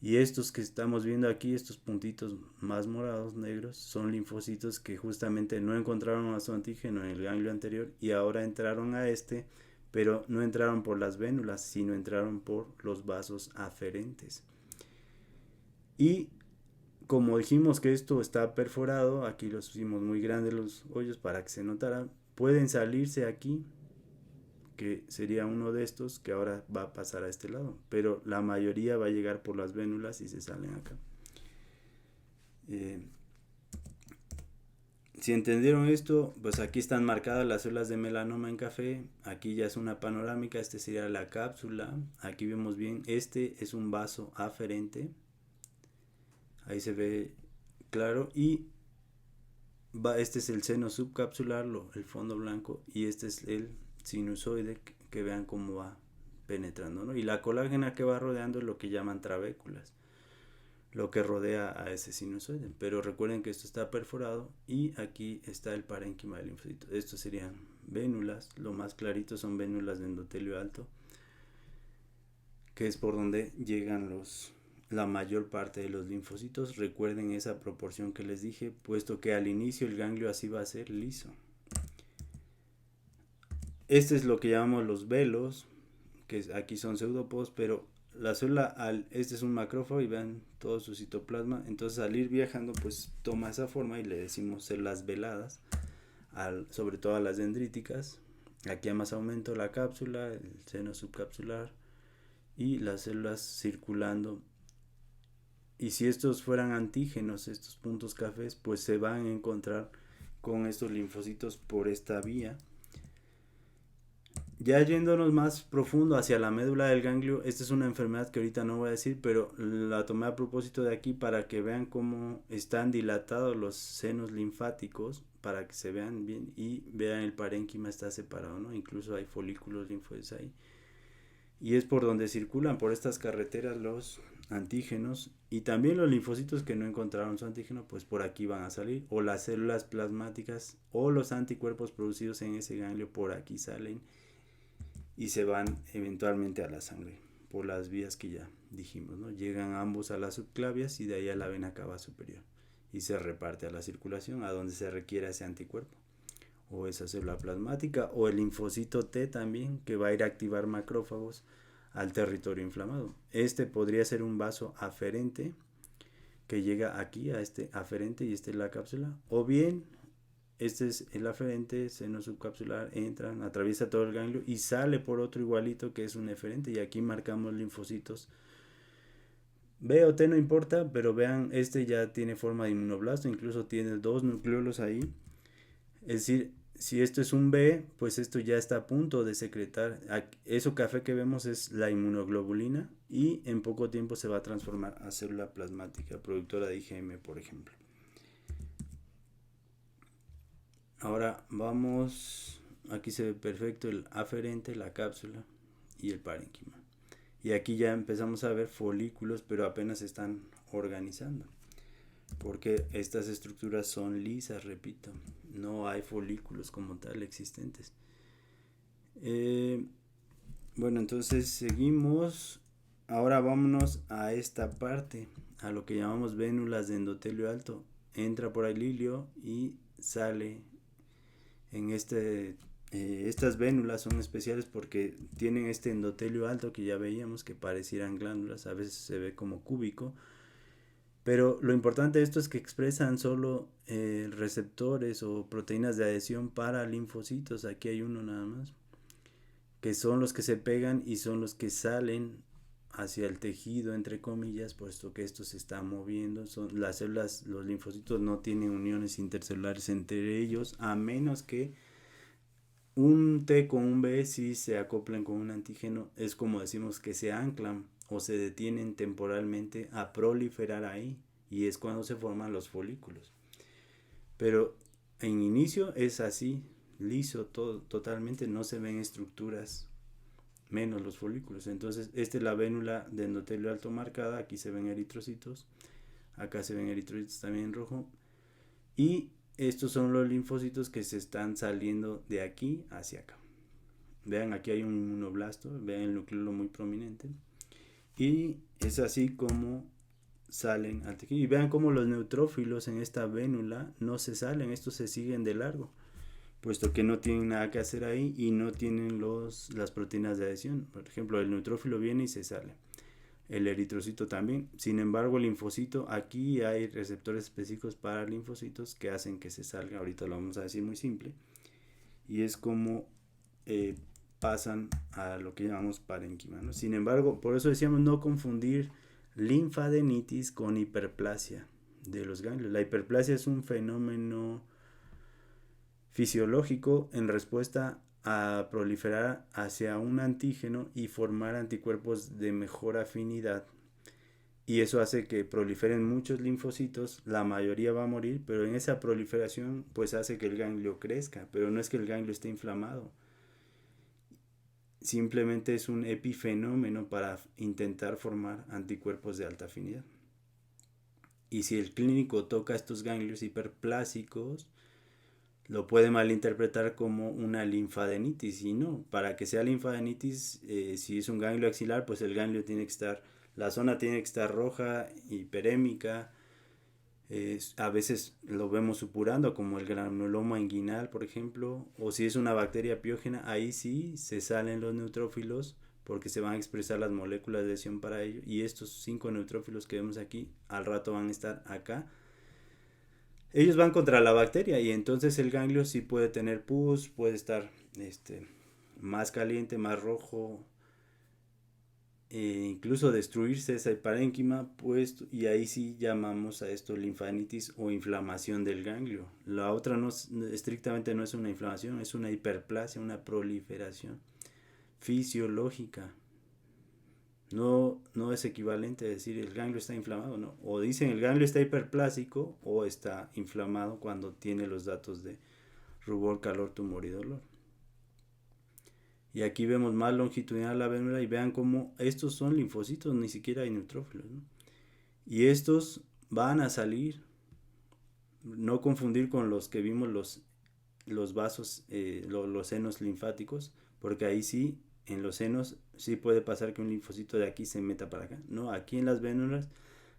Y estos que estamos viendo aquí, estos puntitos más morados, negros, son linfocitos que justamente no encontraron a su antígeno en el ganglio anterior y ahora entraron a pero no entraron por las vénulas, sino entraron por los vasos aferentes. Y como dijimos que esto está perforado, aquí los pusimos muy grandes los hoyos para que se notara, pueden salirse aquí, que sería uno de estos que ahora va a pasar a este lado, pero la mayoría va a llegar por las vénulas y se salen acá. Si entendieron esto, pues aquí están marcadas las células de melanoma en café. Aquí ya es una panorámica, sería la cápsula. Aquí vemos bien, es un vaso aferente, ahí se ve claro, y este es el seno subcapsular, el fondo blanco, y este es el sinusoide, que vean cómo va penetrando, ¿no? Y la colágena que va rodeando es lo que llaman trabéculas, lo que rodea a ese sinusoide. Pero recuerden que esto está perforado y aquí está el parénquima del linfocito. Estos serían vénulas. Lo más clarito son vénulas de endotelio alto, que es por donde llegan la mayor parte de los linfocitos. Recuerden esa proporción que les dije, puesto que al inicio el ganglio así va a ser liso. Este es lo que llamamos los velos, que aquí son pseudopos, pero la célula, este es un macrófago y vean todo su citoplasma, entonces al ir viajando pues toma esa forma y le decimos células veladas, sobre todo a las dendríticas. Aquí a más aumento la cápsula, el seno subcapsular y las células circulando. Y si estos fueran antígenos, estos puntos cafés, pues se van a encontrar con estos linfocitos por esta vía. Ya yéndonos más profundo hacia la médula del ganglio, esta es una enfermedad que ahorita no voy a decir, pero la tomé a propósito de aquí para que vean cómo están dilatados los senos linfáticos, para que se vean bien y vean el parénquima está separado, ¿no? Incluso hay folículos linfoides ahí. Y es por donde circulan, por estas carreteras, los antígenos y también los linfocitos que no encontraron su antígeno, pues por aquí van a salir, o las células plasmáticas o los anticuerpos producidos en ese ganglio por aquí salen y se van eventualmente a la sangre por las vías que ya dijimos, ¿no? Llegan ambos a las subclavias y de ahí a la vena cava superior y se reparte a la circulación, a donde se requiera ese anticuerpo o esa célula plasmática o el linfocito T también, que va a ir a activar macrófagos al territorio inflamado. Este podría ser un vaso aferente que llega aquí a este aferente y esta es la cápsula, o bien este es el aferente, seno subcapsular, entran, atraviesa todo el ganglio y sale por otro igualito que es un eferente, y aquí marcamos linfocitos. B o T no importa, pero vean, este ya tiene forma de inmunoblasto, incluso tiene dos nucleolos ahí. Es decir, si esto es un B, pues esto ya está a punto de secretar. Eso café que vemos es la inmunoglobulina y en poco tiempo se va a transformar a célula plasmática, productora de IgM, por ejemplo. Ahora vamos, aquí se ve perfecto el aferente, la cápsula y el parénquima. Y aquí ya empezamos a ver folículos, pero apenas se están organizando, porque estas estructuras son lisas, repito, no hay folículos como tal existentes. Bueno, entonces seguimos. Ahora vámonos a esta parte, a lo que llamamos vénulas de endotelio alto. Entra por el hilio y sale en estas vénulas son especiales porque tienen este endotelio alto que ya veíamos que parecieran glándulas, a veces se ve como cúbico, pero lo importante de esto es que expresan solo receptores o proteínas de adhesión para linfocitos. Aquí hay uno nada más, que son los que se pegan y son los que salen hacia el tejido, entre comillas, puesto que esto se está moviendo. Son las células, los linfocitos no tienen uniones intercelulares entre ellos, a menos que un T con un B si se acoplan con un antígeno. Es como decimos que se anclan o se detienen temporalmente a proliferar ahí, y es cuando se forman los folículos. Pero en inicio es así, liso, todo, totalmente, no se ven estructuras, menos los folículos. Entonces esta es la vénula de endotelio alto marcada, aquí se ven eritrocitos, acá se ven eritrocitos también en rojo, y estos son los linfocitos que se están saliendo de aquí hacia acá. Vean, aquí hay un inmunoblasto, vean el nucleolo muy prominente, y es así como salen al tejido. Y vean cómo los neutrófilos en esta vénula no se salen, estos se siguen de largo, puesto que no tienen nada que hacer ahí y no tienen las proteínas de adhesión. Por ejemplo, el neutrófilo viene y se sale, el eritrocito también. Sin embargo, el linfocito, aquí hay receptores específicos para linfocitos que hacen que se salga. Ahorita lo vamos a decir muy simple, y es como pasan a lo que llamamos parénquima, ¿no? Sin embargo, por eso decíamos no confundir linfadenitis con hiperplasia de los ganglios. La hiperplasia es un fenómeno fisiológico en respuesta a proliferar hacia un antígeno y formar anticuerpos de mejor afinidad, y eso hace que proliferen muchos linfocitos. La mayoría va a morir, pero en esa proliferación pues hace que el ganglio crezca, pero no es que el ganglio esté inflamado, simplemente es un epifenómeno para intentar formar anticuerpos de alta afinidad. Y si el clínico toca estos ganglios hiperplásicos, lo puede malinterpretar como una linfadenitis y no, para que sea linfadenitis, si es un ganglio axilar, pues el ganglio tiene que estar, la zona tiene que estar roja, hiperémica, a veces lo vemos supurando como el granuloma inguinal, por ejemplo, o si es una bacteria piógena, ahí sí se salen los neutrófilos porque se van a expresar las moléculas de lesión para ello, y estos 5 neutrófilos que vemos aquí al rato van a estar acá. Ellos van contra la bacteria y entonces el ganglio sí puede tener pus, puede estar más caliente, más rojo, incluso destruirse esa parénquima, pues, y ahí sí llamamos a esto linfadenitis o inflamación del ganglio. La otra no estrictamente no es una inflamación, es una hiperplasia, una proliferación fisiológica. No es equivalente a decir el ganglio está inflamado, no. O dicen el ganglio está hiperplásico o está inflamado cuando tiene los datos de rubor, calor, tumor y dolor. Y aquí vemos más longitudinal la vénula y vean cómo estos son linfocitos, ni siquiera hay neutrófilos, ¿no? Y estos van a salir, no confundir con los que vimos los vasos, los senos linfáticos, porque ahí sí, en los senos, sí puede pasar que un linfocito de aquí se meta para acá. No, aquí en las vénulas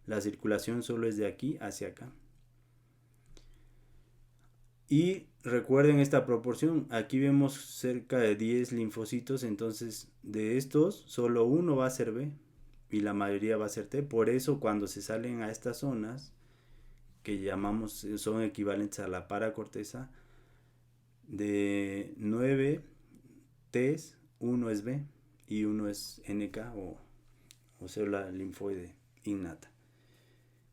la circulación solo es de aquí hacia acá. Y recuerden esta proporción, aquí vemos cerca de 10 linfocitos, entonces de estos solo uno va a ser B y la mayoría va a ser T. Por eso cuando se salen a estas zonas, que llamamos, son equivalentes a la paracorteza, de 9 T's, uno es B y uno es NK o célula linfoide innata.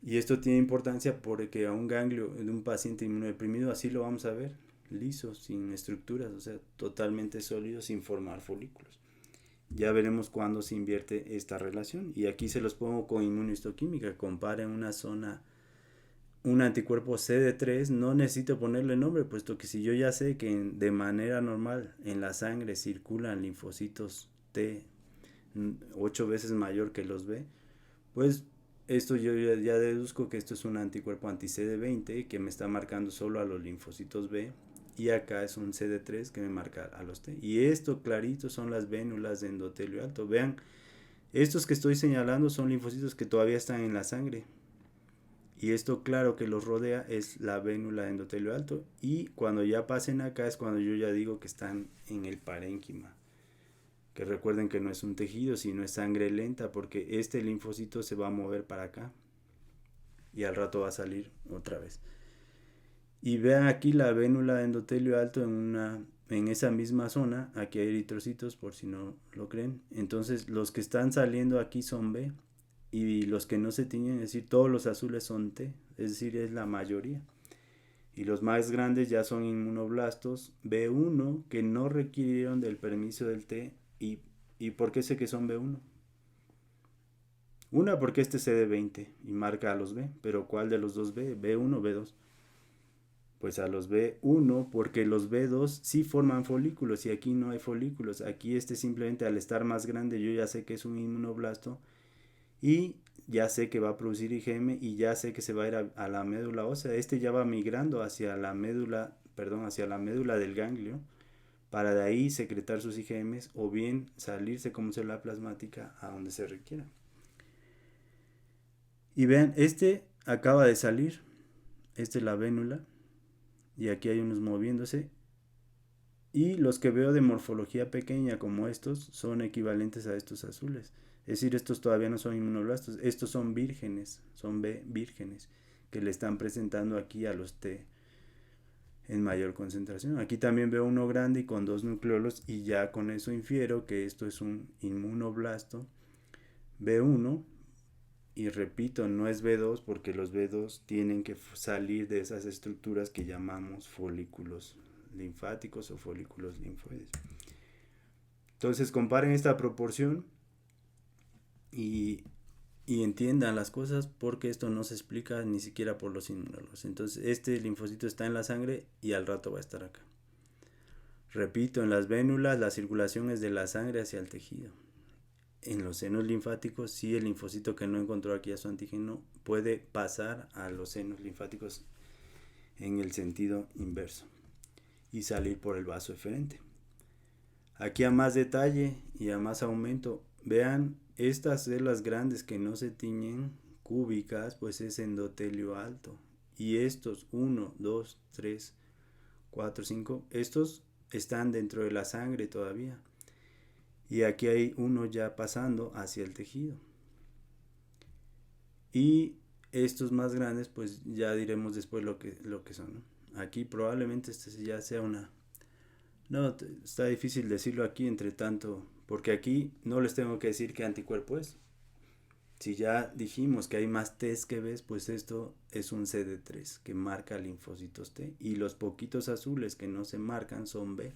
Y esto tiene importancia porque a un ganglio de un paciente inmunodeprimido así lo vamos a ver, liso, sin estructuras, o sea, totalmente sólido, sin formar folículos. Ya veremos cuándo se invierte esta relación. Y aquí se los pongo con inmunohistoquímica. Comparen una zona, un anticuerpo CD3, no necesito ponerle nombre, puesto que si yo ya sé que de manera normal en la sangre circulan linfocitos T 8 veces mayor que los B, pues esto yo ya deduzco que esto es un anticuerpo anti-CD20 que me está marcando solo a los linfocitos B, y acá es un CD3 que me marca a los T. Y esto clarito son las vénulas de endotelio alto. Vean, estos que estoy señalando son linfocitos que todavía están en la sangre. Y esto claro que los rodea es la vénula de endotelio alto. Y cuando ya pasen acá es cuando yo ya digo que están en el parénquima. Que recuerden que no es un tejido, sino es sangre lenta, porque este linfocito se va a mover para acá y al rato va a salir otra vez. Y vean aquí la vénula de endotelio alto en esa misma zona. Aquí hay eritrocitos, por si no lo creen. Entonces los que están saliendo aquí son B, y los que no se tiñen, es decir, todos los azules son T, es decir, es la mayoría. Y los más grandes ya son inmunoblastos B1 que no requirieron del permiso del T. ¿Y por qué sé que son B1? Una, porque este es CD20 y marca a los B, pero ¿cuál de los dos B? ¿B1 o B2? Pues a los B1, porque los B2 sí forman folículos y aquí no hay folículos. Aquí simplemente al estar más grande yo ya sé que es un inmunoblasto y ya sé que va a producir IgM y ya sé que se va a ir a la médula ósea. Ya va migrando hacia la médula, hacia la médula del ganglio, para de ahí secretar sus IgMs o bien salirse como célula plasmática a donde se requiera. Y vean, acaba de salir, esta es la vénula, y aquí hay unos moviéndose, y los que veo de morfología pequeña como estos son equivalentes a estos azules. Es decir, estos todavía no son inmunoblastos, estos son vírgenes, son B vírgenes, que le están presentando aquí a los T en mayor concentración. Aquí también veo uno grande y con 2 nucleolos, y ya con eso infiero que esto es un inmunoblasto B1. Y repito, no es B2 porque los B2 tienen que salir de esas estructuras que llamamos folículos linfáticos o folículos linfoides. Entonces comparen esta proporción y entiendan las cosas, porque esto no se explica ni siquiera por los inmunólogos. Entonces este linfocito está en la sangre y al rato va a estar acá. Repito, en las vénulas la circulación es de la sangre hacia el tejido. En los senos linfáticos, sí, el linfocito que no encontró aquí a su antígeno puede pasar a los senos linfáticos en el sentido inverso. y salir por el vaso eferente. Aquí a más detalle y a más aumento, vean estas células grandes que no se tiñen, cúbicas, pues es endotelio alto. Y estos 1, 2, 3, 4, 5, estos están dentro de la sangre todavía. Y aquí hay uno ya pasando hacia el tejido. Y estos más grandes, pues ya diremos después lo que son, ¿no? Aquí probablemente este ya sea una... No, está difícil decirlo aquí entre tanto, porque aquí no les tengo que decir qué anticuerpo es. Si ya dijimos que hay más T's que B's, pues esto es un CD3 que marca linfocitos T, y los poquitos azules que no se marcan son B.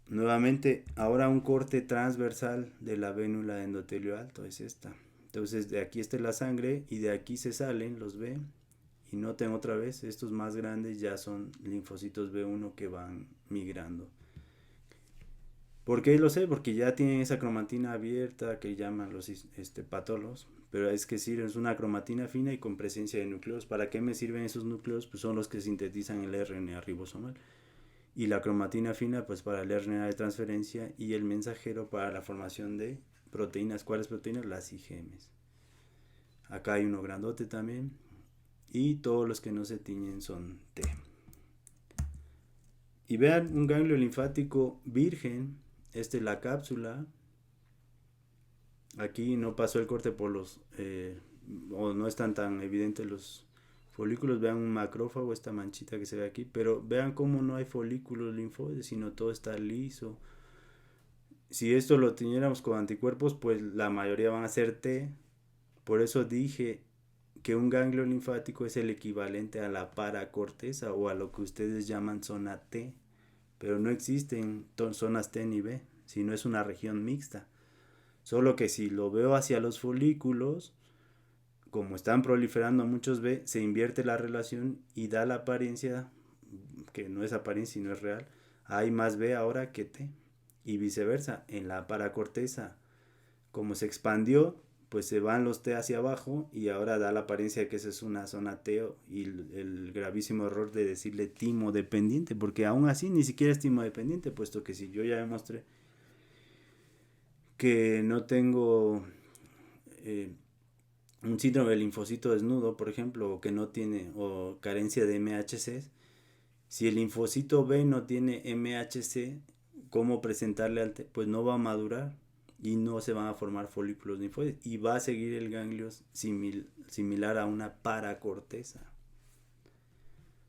Nuevamente, ahora un corte transversal de la vénula de endotelio alto es esta. Entonces de aquí está la sangre y de aquí se salen los B. Y noten otra vez, estos más grandes ya son linfocitos B1 que van migrando. ¿Por qué lo sé? Porque ya tienen esa cromatina abierta que llaman los patólogos. Pero es que sirve, es una cromatina fina y con presencia de núcleos. ¿Para qué me sirven esos núcleos? Pues son los que sintetizan el RNA ribosomal. Y la cromatina fina pues para el RNA de transferencia, y el mensajero para la formación de proteínas. ¿Cuáles proteínas? Las IgMs. Acá hay uno grandote también. Y todos los que no se tiñen son T. Y vean un ganglio linfático virgen. Esta es la cápsula. Aquí no pasó el corte por los... o no están tan evidentes los folículos. Vean un macrófago, esta manchita que se ve aquí. Pero vean cómo no hay folículos linfoides, sino todo está liso. Si esto lo tiñéramos con anticuerpos, pues la mayoría van a ser T. Por eso dije que un ganglio linfático es el equivalente a la paracorteza o a lo que ustedes llaman zona T. Pero no existen zonas T ni B, sino es una región mixta. Solo que si lo veo hacia los folículos, como están proliferando muchos B, se invierte la relación y da la apariencia, que no es apariencia sino es real, hay más B ahora que T. Y viceversa, en la paracorteza, como se expandió, pues se van los T hacia abajo y ahora da la apariencia de que esa es una zona T, y el gravísimo error de decirle timo dependiente, porque aún así ni siquiera es timo dependiente, puesto que si yo ya demostré que no tengo un síndrome del linfocito desnudo, por ejemplo, o que no tiene, o carencia de MHC, si el linfocito B no tiene MHC, ¿cómo presentarle al T? Pues no va a madurar y no se van a formar folículos linfoides y va a seguir el ganglio similar a una paracorteza.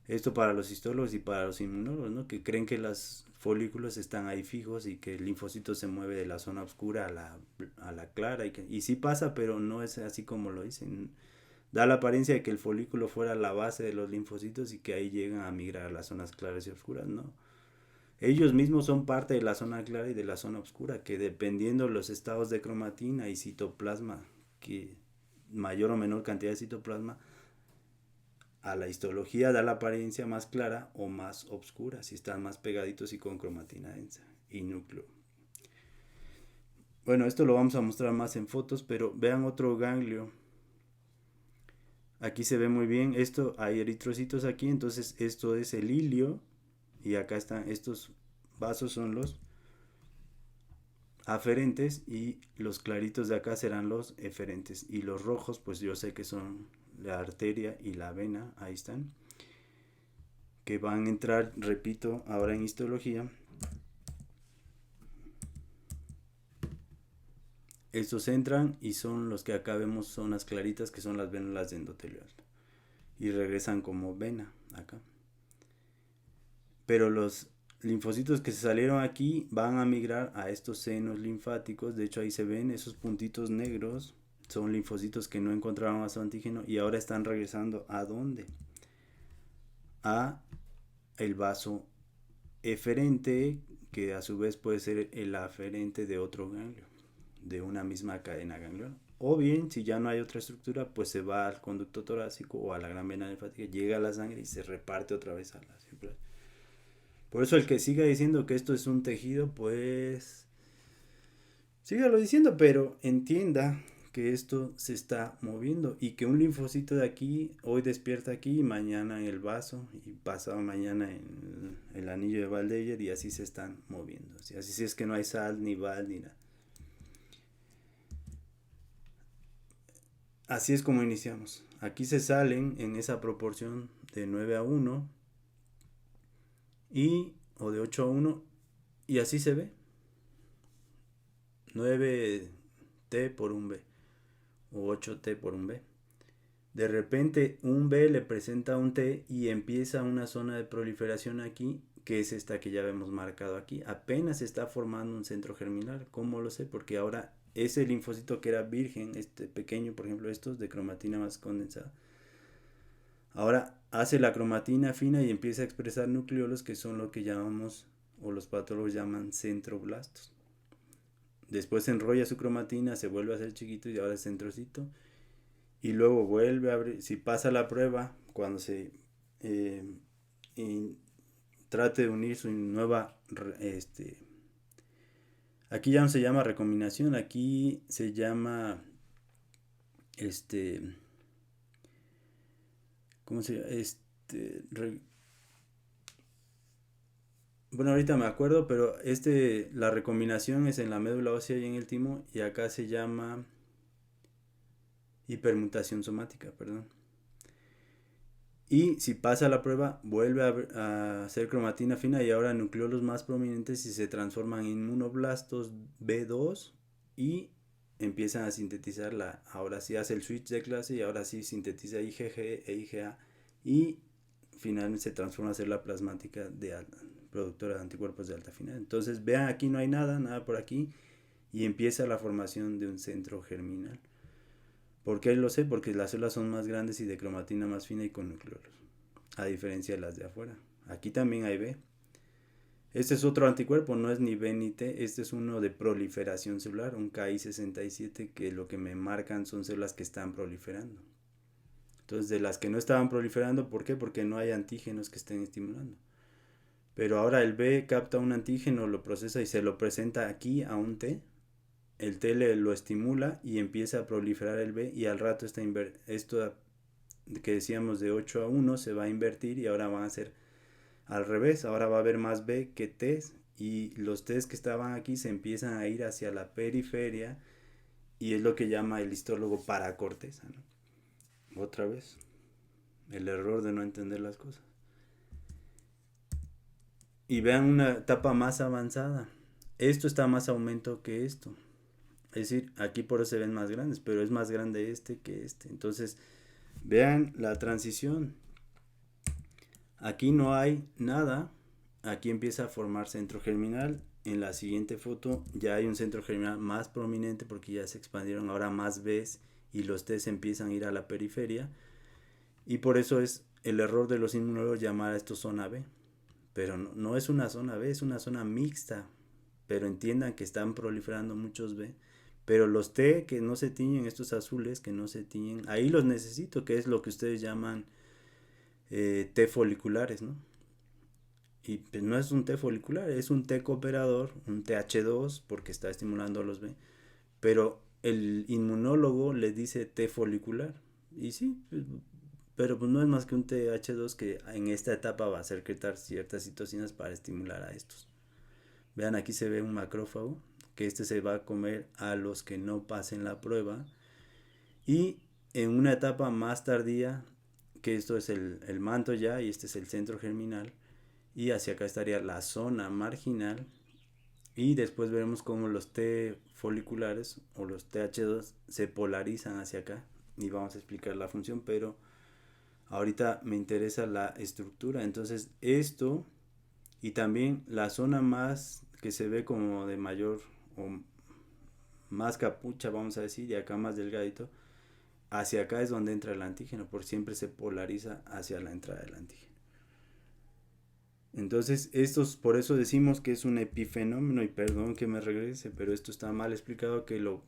Esto para los histólogos y para los inmunólogos, ¿no? Que creen que los folículos están ahí fijos y que el linfocito se mueve de la zona oscura a la clara. Y sí pasa, pero no es así como lo dicen. Da la apariencia de que el folículo fuera la base de los linfocitos y que ahí llegan a migrar a las zonas claras y oscuras, ¿no? Ellos mismos son parte de la zona clara y de la zona oscura, que dependiendo de los estados de cromatina y citoplasma, que mayor o menor cantidad de citoplasma, a la histología da la apariencia más clara o más oscura, si están más pegaditos y con cromatina densa y núcleo. Bueno, esto lo vamos a mostrar más en fotos, pero vean otro ganglio. Aquí se ve muy bien, esto hay eritrocitos aquí, entonces esto es el hilio, y acá están estos vasos, son los aferentes, y los claritos de acá serán los eferentes, y los rojos pues yo sé que son la arteria y la vena, ahí están, que van a entrar, repito, ahora en histología. Estos entran y son los que acá vemos, zonas claritas, que son las vénulas de endotelio alto, y regresan como vena acá. Pero los linfocitos que se salieron aquí van a migrar a estos senos linfáticos. De hecho ahí se ven esos puntitos negros, son linfocitos que no encontraron a su antígeno y ahora están regresando ¿a dónde? A el vaso eferente, que a su vez puede ser el aferente de otro ganglio, de una misma cadena gangliosa. O bien, si ya no hay otra estructura, pues se va al conducto torácico o a la gran vena linfática, llega a la sangre y se reparte otra vez a la circulación. Por eso el que siga diciendo que esto es un tejido, pues sígalo diciendo, pero entienda que esto se está moviendo y que un linfocito de aquí hoy despierta aquí y mañana en el vaso y pasado mañana en el anillo de Waldeyer y así se están moviendo. Así es que no hay sal ni val ni nada. Así es como iniciamos. Aquí se salen en esa proporción de 9-1 o de 8-1 y así se ve. 9T por un B o 8T por un B. De repente un B le presenta un T y empieza una zona de proliferación aquí, que es esta que ya hemos marcado aquí. Apenas se está formando un centro germinal. ¿Cómo lo sé? Porque ahora ese linfocito que era virgen, este pequeño, por ejemplo, estos de cromatina más condensada, ahora hace la cromatina fina y empieza a expresar nucleolos que son lo que llamamos, o los patólogos llaman centroblastos. Después se enrolla su cromatina, se vuelve a hacer chiquito y ahora es centrocito. Y luego vuelve a abrir. Si pasa la prueba, cuando se trate de unir su nueva. Aquí ya no se llama recombinación, aquí se llama. ¿Cómo se llama? Bueno, ahorita me acuerdo, pero la recombinación es en la médula ósea y en el timo, y acá se llama hipermutación somática, perdón. Y si pasa la prueba, vuelve a hacer cromatina fina y ahora nucleolos más prominentes y se transforman en inmunoblastos B2 y empiezan a sintetizar ahora sí hace el switch de clase y ahora sí sintetiza IgG e IgA y finalmente se transforma a célula plasmática productora de anticuerpos de alta afinidad. Entonces vean, aquí no hay nada por aquí y empieza la formación de un centro germinal. ¿Por qué lo sé? Porque las células son más grandes y de cromatina más fina y con nucleolos, a diferencia de las de afuera. Aquí también hay B. Este es otro anticuerpo, no es ni B ni T, este es uno de proliferación celular, un KI67, que lo que me marcan son células que están proliferando. Entonces, de las que no estaban proliferando, ¿por qué? Porque no hay antígenos que estén estimulando. Pero ahora el B capta un antígeno, lo procesa y se lo presenta aquí a un T. El T lo estimula y empieza a proliferar el B y al rato esto que decíamos de 8-1 se va a invertir y ahora van a ser al revés, ahora va a haber más B que T y los T que estaban aquí se empiezan a ir hacia la periferia y es lo que llama el histólogo paracorteza, ¿no? Otra vez, el error de no entender las cosas. Y vean una etapa más avanzada. Esto está más aumento que esto. Es decir, aquí por eso se ven más grandes, pero es más grande que este. Entonces, vean la transición. Aquí no hay nada. Aquí empieza a formar centro germinal. En la siguiente foto ya hay un centro germinal más prominente porque ya se expandieron ahora más Bs y los Ts empiezan a ir a la periferia. Y por eso es el error de los inmunólogos llamar a esto zona B. Pero no es una zona B, es una zona mixta. Pero entiendan que están proliferando muchos B. Pero los T que no se tiñen, estos azules que no se tiñen, ahí los necesito, que es lo que ustedes llaman T foliculares, ¿no? Y pues no es un T folicular, es un T cooperador, un TH2, porque está estimulando a los B. Pero el inmunólogo le dice T folicular. Y sí, pero pues no es más que un TH2 que en esta etapa va a secretar ciertas citocinas para estimular a estos. Vean, aquí se ve un macrófago, que se va a comer a los que no pasen la prueba. Y en una etapa más tardía, que esto es el manto ya, y este es el centro germinal, y hacia acá estaría la zona marginal, y después veremos cómo los T foliculares o los TH2 se polarizan hacia acá, y vamos a explicar la función, pero ahorita me interesa la estructura. Entonces esto y también la zona más que se ve como de mayor o más capucha, vamos a decir, y acá más delgadito, hacia acá es donde entra el antígeno, porque siempre se polariza hacia la entrada del antígeno. Entonces, por eso decimos que es un epifenómeno, y perdón que me regrese, pero esto está mal explicado, que lo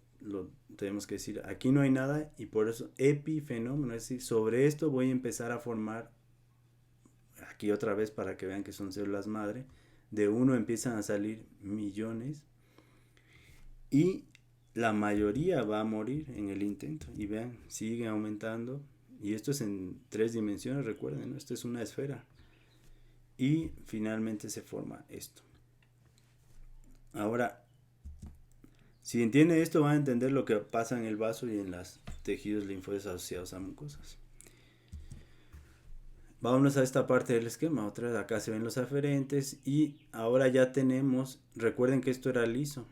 tenemos que decir, aquí no hay nada, y por eso epifenómeno, es decir, sobre esto voy a empezar a formar, aquí otra vez para que vean que son células madre, de uno empiezan a salir millones, y la mayoría va a morir en el intento. Y vean, sigue aumentando. Y esto es en 3 dimensiones, recuerden, ¿no? Esto es una esfera. Y finalmente se forma esto. Ahora, si entiende esto, va a entender lo que pasa en el vaso y en los tejidos linfoides asociados a mucosas. Vámonos a esta parte del esquema. Otra vez acá se ven los aferentes. Y ahora ya tenemos, recuerden que esto era liso.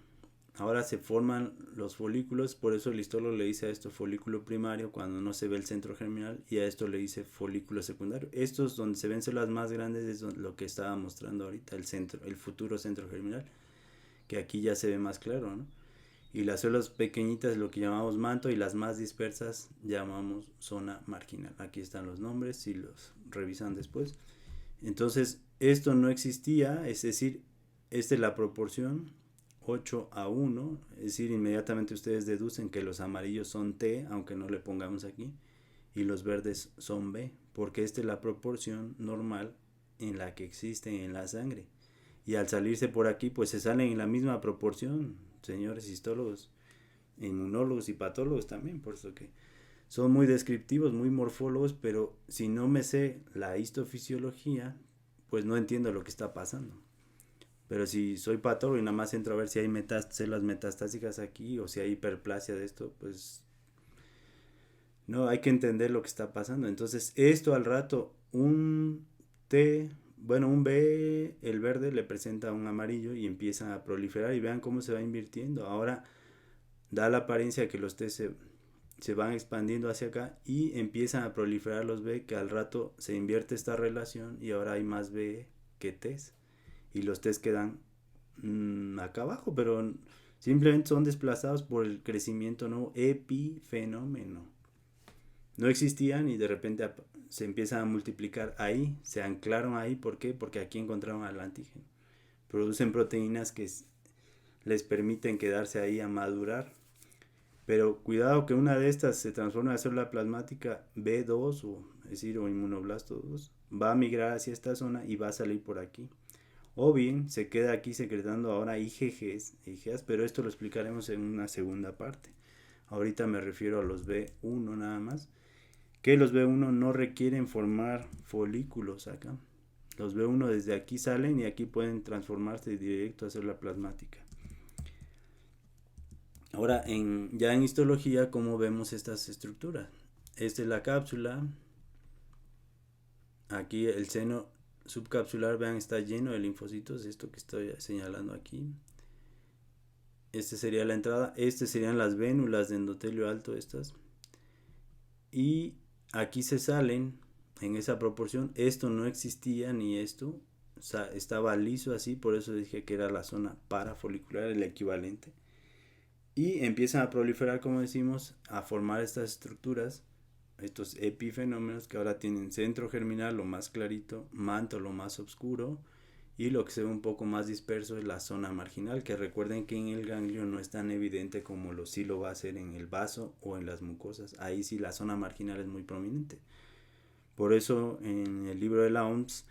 Ahora se forman los folículos, por eso el histólogo le dice a esto folículo primario cuando no se ve el centro germinal, y a esto le dice folículo secundario. Estos donde se ven células más grandes es lo que estaba mostrando ahorita, el centro, el futuro centro germinal, que aquí ya se ve más claro, ¿no? Y las células pequeñitas lo que llamamos manto, y las más dispersas llamamos zona marginal. Aquí están los nombres, si los revisan después. Entonces esto no existía, es decir, esta es la proporción 8:1, es decir, inmediatamente ustedes deducen que los amarillos son T, aunque no le pongamos aquí, y los verdes son B, porque esta es la proporción normal en la que existe en la sangre. Y al salirse por aquí, pues se salen en la misma proporción, señores histólogos, inmunólogos y patólogos también, por eso que son muy descriptivos, muy morfólogos, pero si no me sé la histofisiología, pues no entiendo lo que está pasando. Pero si soy patólogo y nada más entro a ver si hay células metastásicas aquí o si hay hiperplasia de esto, pues no, hay que entender lo que está pasando. Entonces esto al rato, un T, bueno, un B, el verde le presenta un amarillo y empieza a proliferar y vean cómo se va invirtiendo. Ahora da la apariencia de que los T se van expandiendo hacia acá y empiezan a proliferar los B, que al rato se invierte esta relación y ahora hay más B que T. Y los T quedan acá abajo, pero simplemente son desplazados por el crecimiento nuevo epifenómeno. No existían y de repente se empiezan a multiplicar ahí, se anclaron ahí. ¿Por qué? Porque aquí encontraron al antígeno. Producen proteínas que les permiten quedarse ahí a madurar. Pero cuidado que una de estas se transforma en célula plasmática B2, es decir, o inmunoblasto 2, va a migrar hacia esta zona y va a salir por aquí. O bien se queda aquí secretando ahora IgGs, pero esto lo explicaremos en una segunda parte. Ahorita me refiero a los B1 nada más, que los B1 no requieren formar folículos acá. Los B1 desde aquí salen y aquí pueden transformarse directo a célula plasmática. Ahora, ya en histología, ¿cómo vemos estas estructuras? Esta es la cápsula. Aquí el seno subcapsular, vean, está lleno de linfocitos, esto que estoy señalando aquí. Esta sería la entrada, estas serían las vénulas de endotelio alto, estas. Y aquí se salen en esa proporción. Esto no existía ni esto, o sea, estaba liso así, por eso dije que era la zona parafolicular, el equivalente. Y empiezan a proliferar, como decimos, a formar estas estructuras, estos epifenómenos que ahora tienen centro germinal, lo más clarito, manto, lo más oscuro, y lo que se ve un poco más disperso es la zona marginal, que recuerden que en el ganglio no es tan evidente como sí lo va a ser en el vaso o en las mucosas. Ahí sí la zona marginal es muy prominente. Por eso en el libro de la OMS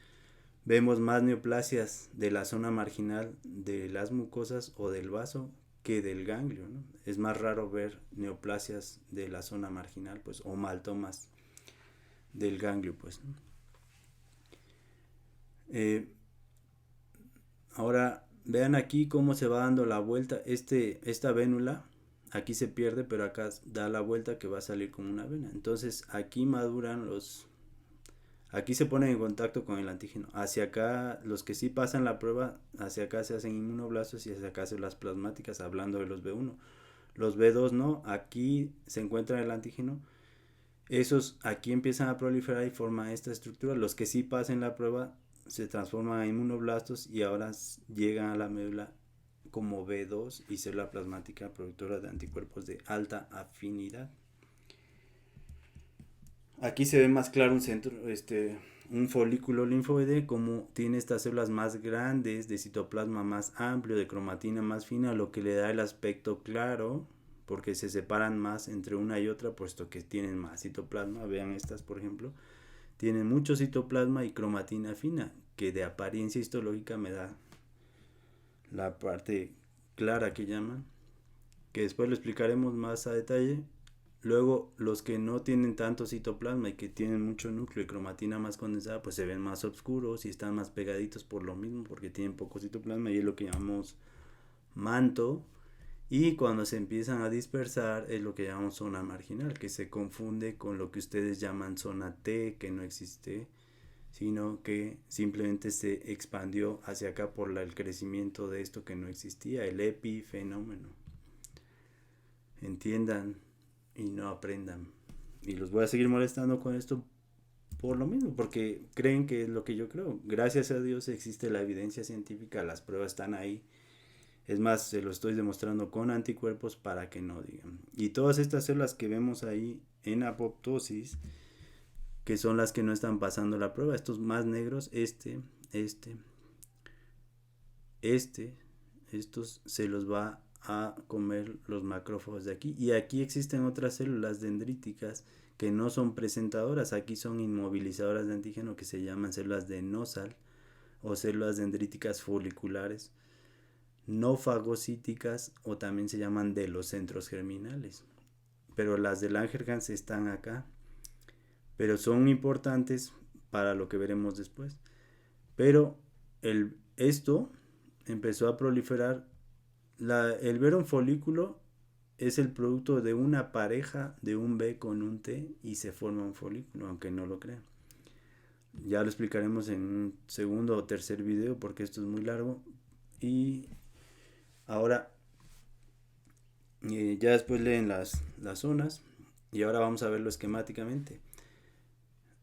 vemos más neoplasias de la zona marginal de las mucosas o del vaso que del ganglio, ¿no? Es más raro ver neoplasias de la zona marginal, pues, o maltomas del ganglio, pues, ¿no? Ahora vean aquí cómo se va dando la vuelta. Esta vénula aquí se pierde, pero acá da la vuelta que va a salir como una vena. Entonces aquí maduran aquí se ponen en contacto con el antígeno. Hacia acá, los que sí pasan la prueba, hacia acá se hacen inmunoblastos y hacia acá células plasmáticas, hablando de los B1. Los B2 no, aquí se encuentra el antígeno. Esos aquí empiezan a proliferar y forman esta estructura. Los que sí pasan la prueba se transforman en inmunoblastos y ahora llegan a la médula como B2 y célula plasmática productora de anticuerpos de alta afinidad. Aquí se ve más claro un folículo linfoide, como tiene estas células más grandes, de citoplasma más amplio, de cromatina más fina, lo que le da el aspecto claro, porque se separan más entre una y otra, puesto que tienen más citoplasma. Vean estas, por ejemplo, tienen mucho citoplasma y cromatina fina, que de apariencia histológica me da la parte clara que llaman. que después lo explicaremos más a detalle. Luego, los que no tienen tanto citoplasma y que tienen mucho núcleo y cromatina más condensada, pues se ven más oscuros y están más pegaditos por lo mismo, porque tienen poco citoplasma y es lo que llamamos manto. Y cuando se empiezan a dispersar es lo que llamamos zona marginal, que se confunde con lo que ustedes llaman zona T, que no existe, sino que simplemente se expandió hacia acá por el crecimiento de esto que no existía, el epifenómeno. Entiendan y no aprendan. Y los voy a seguir molestando con esto por lo mismo, porque creen que es lo que yo creo. Gracias a Dios existe la evidencia científica, las pruebas están ahí. Es más, se lo estoy demostrando con anticuerpos para que no digan. Y todas estas células que vemos ahí en apoptosis, que son las que no están pasando la prueba, estos más negros, estos se los va a comer los macrófagos de aquí. Y aquí existen otras células dendríticas que no son presentadoras, aquí son inmovilizadoras de antígeno, que se llaman células de Nosal o células dendríticas foliculares, no fagocíticas, o también se llaman de los centros germinales. Pero las de Langerhans están acá, pero son importantes para lo que veremos después. Pero esto empezó a proliferar. El ver un folículo es el producto de una pareja de un B con un T y se forma un folículo, aunque no lo crean. Ya lo explicaremos en un segundo o tercer video porque esto es muy largo. Y ahora ya después leen las zonas y ahora vamos a verlo esquemáticamente.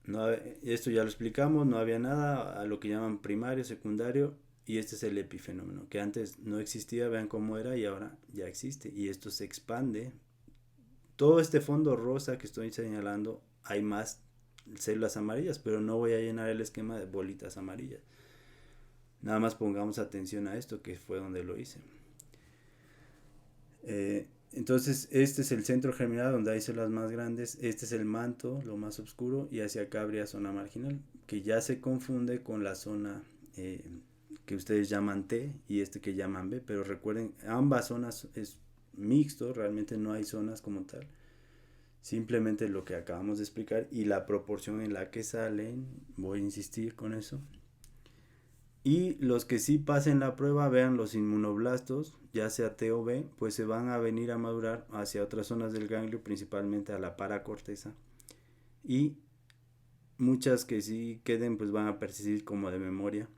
No, esto ya lo explicamos, no había nada a lo que llaman primario, secundario, y este es el epifenómeno, que antes no existía, vean cómo era, y ahora ya existe, y esto se expande. Todo este fondo rosa que estoy señalando, hay más células amarillas, pero no voy a llenar el esquema de bolitas amarillas. Nada más pongamos atención a esto, que fue donde lo hice. Entonces este es el centro germinal donde hay células más grandes, este es el manto, lo más oscuro, y hacia acá habría zona marginal, que ya se confunde con la zona que ustedes llaman T y este que llaman B, pero recuerden, ambas zonas es mixto, realmente no hay zonas como tal, simplemente lo que acabamos de explicar y la proporción en la que salen, voy a insistir con eso. Y los que sí pasen la prueba, vean los inmunoblastos, ya sea T o B, pues se van a venir a madurar hacia otras zonas del ganglio, principalmente a la paracorteza. Y muchas que sí queden, pues van a persistir como de memoria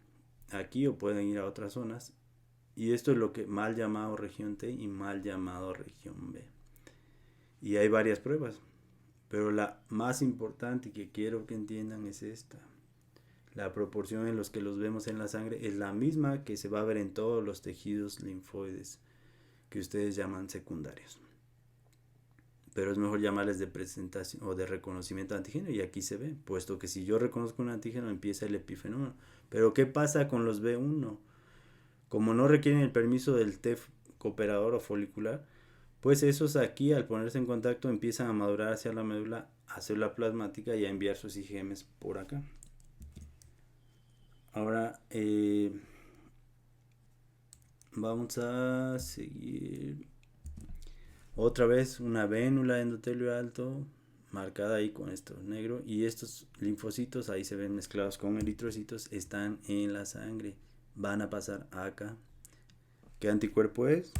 aquí o pueden ir a otras zonas. Y esto es lo que mal llamado región T y mal llamado región B. Y hay varias pruebas, pero la más importante y que quiero que entiendan es esta. La proporción en los que los vemos en la sangre es la misma que se va a ver en todos los tejidos linfoides que ustedes llaman secundarios. Pero es mejor llamarles de presentación o de reconocimiento de antígeno, y aquí se ve, puesto que si yo reconozco un antígeno empieza el epifenómeno. Pero ¿qué pasa con los B1? Como no requieren el permiso del T cooperador o folicular, pues esos aquí al ponerse en contacto empiezan a madurar hacia la médula, a célula plasmática y a enviar sus IgMs por acá. Ahora vamos a seguir. Otra vez una vénula endotelio alto marcada ahí con esto negro, y estos linfocitos ahí se ven mezclados con eritrocitos, están en la sangre, van a pasar acá. ¿Qué anticuerpo es?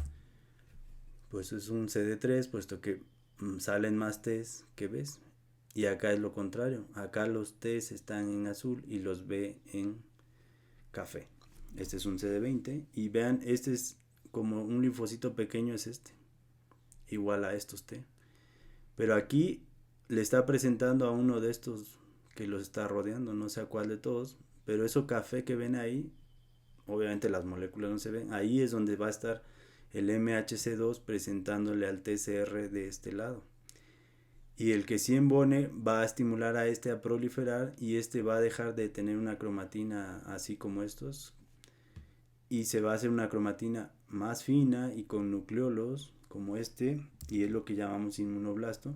Pues es un CD3, puesto que salen más T's que B's, y acá es lo contrario, acá los T's están en azul y los B en café. Este es un CD20 y vean, este es como un linfocito pequeño, es este, igual a estos T, pero aquí le está presentando a uno de estos que los está rodeando, no sé a cuál de todos, pero eso café que ven ahí, obviamente las moléculas no se ven, ahí es donde va a estar el MHC2 presentándole al TCR de este lado. Y el que sí embone va a estimular a este a proliferar, y este va a dejar de tener una cromatina así como estos, y se va a hacer una cromatina más fina y con nucleolos como este, y es lo que llamamos inmunoblasto.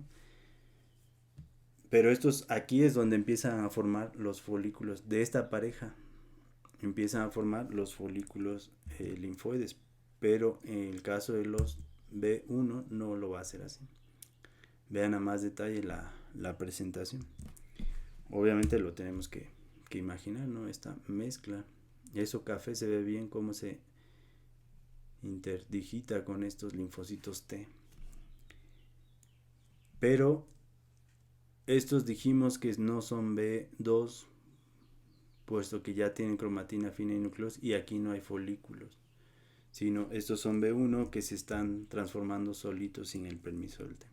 Pero estos aquí es donde empiezan a formar los folículos de esta pareja, empiezan a formar los folículos linfoides. Pero en el caso de los B1 no lo va a hacer así. Vean a más detalle la presentación. Obviamente lo tenemos que imaginar, ¿no? Esta mezcla. Eso café se ve bien cómo se interdigita con estos linfocitos T. Pero estos dijimos que no son B2, puesto que ya tienen cromatina fina y núcleos, y aquí no hay folículos, sino estos son B1 que se están transformando solitos sin el permiso del T.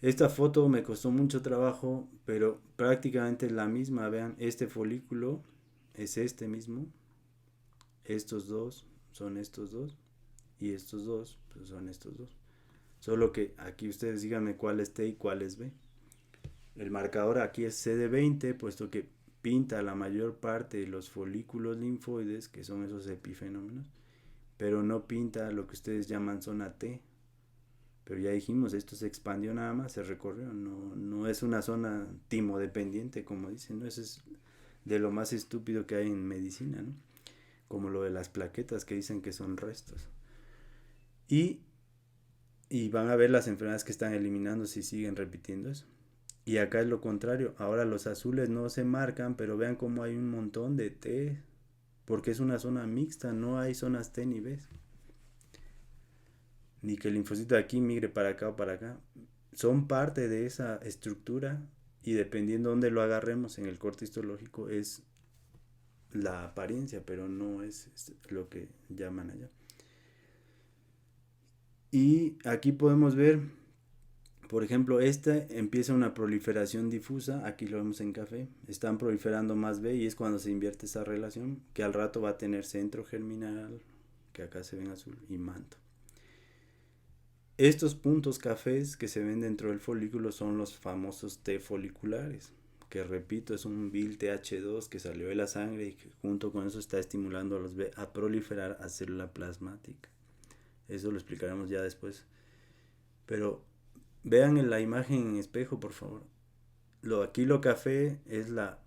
Esta foto me costó mucho trabajo, pero prácticamente es la misma. Vean, este folículo es este mismo, estos dos son estos dos, y estos dos pues son estos dos. Solo que aquí ustedes díganme cuál es T y cuál es B. El marcador aquí es CD20, puesto que pinta la mayor parte de los folículos linfoides, que son esos epifenómenos, pero no pinta lo que ustedes llaman zona T. Pero ya dijimos, esto se expandió nada más, se recorrió, no es una zona timodependiente, como dicen, ¿no? Eso es de lo más estúpido que hay en medicina, ¿no? Como lo de las plaquetas que dicen que son restos. Y van a ver las enfermedades que están eliminando si siguen repitiendo eso. Y acá es lo contrario, ahora los azules no se marcan, pero vean cómo hay un montón de T, porque es una zona mixta, no hay zonas T ni B. Ni que el linfocito de aquí migre para acá o para acá. Son parte de esa estructura y dependiendo de dónde lo agarremos en el corte histológico es la apariencia, pero no es lo que llaman allá. Y aquí podemos ver, por ejemplo, esta empieza una proliferación difusa, aquí lo vemos en café, están proliferando más B y es cuando se invierte esa relación, que al rato va a tener centro germinal, que acá se ve en azul, y manto. Estos puntos cafés que se ven dentro del folículo son los famosos T foliculares, que repito, es un vil TH2 que salió de la sangre y que junto con eso está estimulando a los B a proliferar a célula plasmática. Eso lo explicaremos ya después. Pero vean en la imagen en espejo, por favor. Aquí lo café es la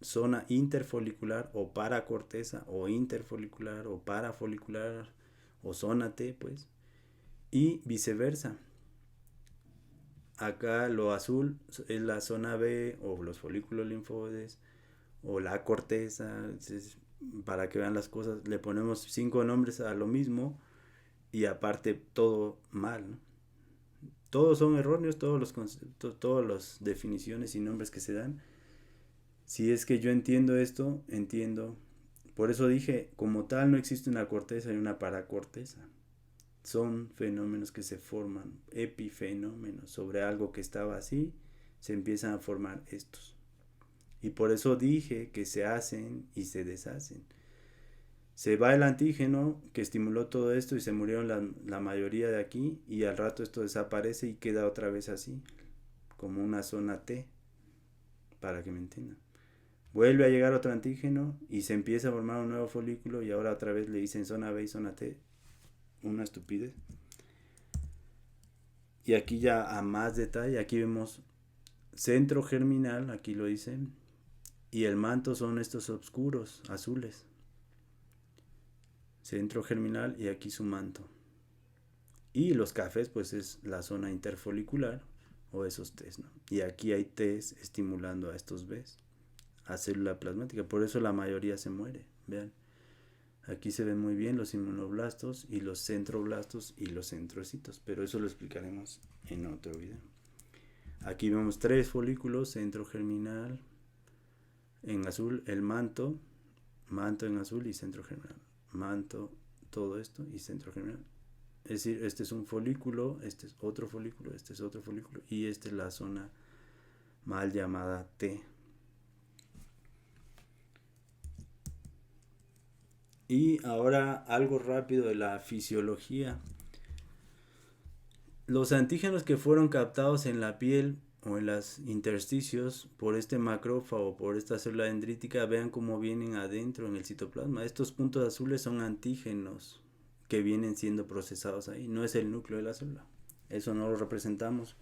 zona interfolicular o paracorteza o interfolicular o parafolicular o zona T, pues. Y viceversa. Acá lo azul es la zona B o los folículos linfoides o la corteza. Entonces, para que vean las cosas, le ponemos 5 nombres a lo mismo y aparte todo mal, ¿no? Todos son erróneos, todos los conceptos, todas las definiciones y nombres que se dan. Si es que yo entiendo esto, entiendo. Por eso dije, como tal no existe una corteza y una paracorteza. Son fenómenos que se forman, epifenómenos, sobre algo que estaba así, se empiezan a formar estos. Y por eso dije que se hacen y se deshacen. Se va el antígeno que estimuló todo esto y se murieron la mayoría de aquí y al rato esto desaparece y queda otra vez así, como una zona T, para que me entiendan. Vuelve a llegar otro antígeno y se empieza a formar un nuevo folículo y ahora otra vez le dicen zona B y zona T. Una estupidez. Y aquí ya a más detalle, aquí vemos centro germinal, aquí lo dicen, y el manto son estos oscuros, azules. Centro germinal y aquí su manto. Y los cafés, pues es la zona interfolicular o esos T's, ¿no? Y aquí hay T's estimulando a estos B's, a célula plasmática. Por eso la mayoría se muere. Vean. Aquí se ven muy bien los inmunoblastos y los centroblastos y los centrocitos, pero eso lo explicaremos en otro video. Aquí vemos 3 folículos, centro germinal en azul, el manto en azul y centro germinal. Manto, todo esto y centro germinal. Es decir, este es un folículo, este es otro folículo, este es otro folículo y esta es la zona mal llamada T. Y ahora algo rápido de la fisiología. Los antígenos que fueron captados en la piel o en los intersticios por este macrófago, por esta célula dendrítica, vean cómo vienen adentro en el citoplasma. Estos puntos azules son antígenos que vienen siendo procesados ahí, no es el núcleo de la célula. Eso no lo representamos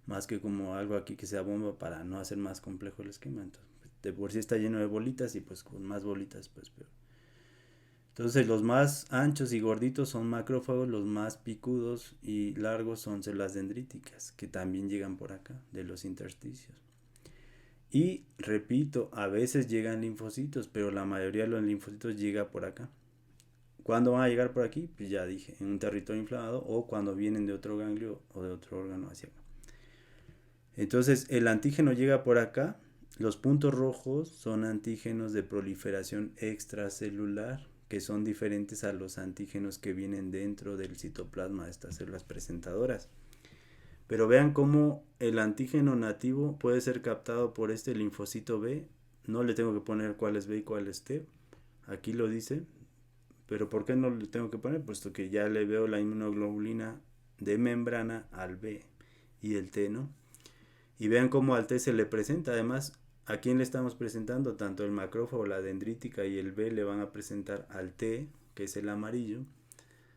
más que como algo aquí que sea bomba para no hacer más complejo el esquema. Entonces, de por sí está lleno de bolitas y pues con más bolitas pues peor. Entonces los más anchos y gorditos son macrófagos, los más picudos y largos son células dendríticas, que también llegan por acá, de los intersticios. Y repito, a veces llegan linfocitos, pero la mayoría de los linfocitos llega por acá. ¿Cuándo van a llegar por aquí? Pues ya dije, en un territorio inflamado o cuando vienen de otro ganglio o de otro órgano hacia acá. Entonces el antígeno llega por acá. Los puntos rojos son antígenos de proliferación extracelular, que son diferentes a los antígenos que vienen dentro del citoplasma de estas células presentadoras. Pero vean cómo el antígeno nativo puede ser captado por este linfocito B. No le tengo que poner cuál es B y cuál es T. Aquí lo dice. Pero ¿por qué no le tengo que poner? Puesto que ya le veo la inmunoglobulina de membrana al B y el T, ¿no? Y vean cómo al T se le presenta. Además, ¿a quién le estamos presentando? Tanto el macrófago, la dendrítica y el B le van a presentar al T, que es el amarillo.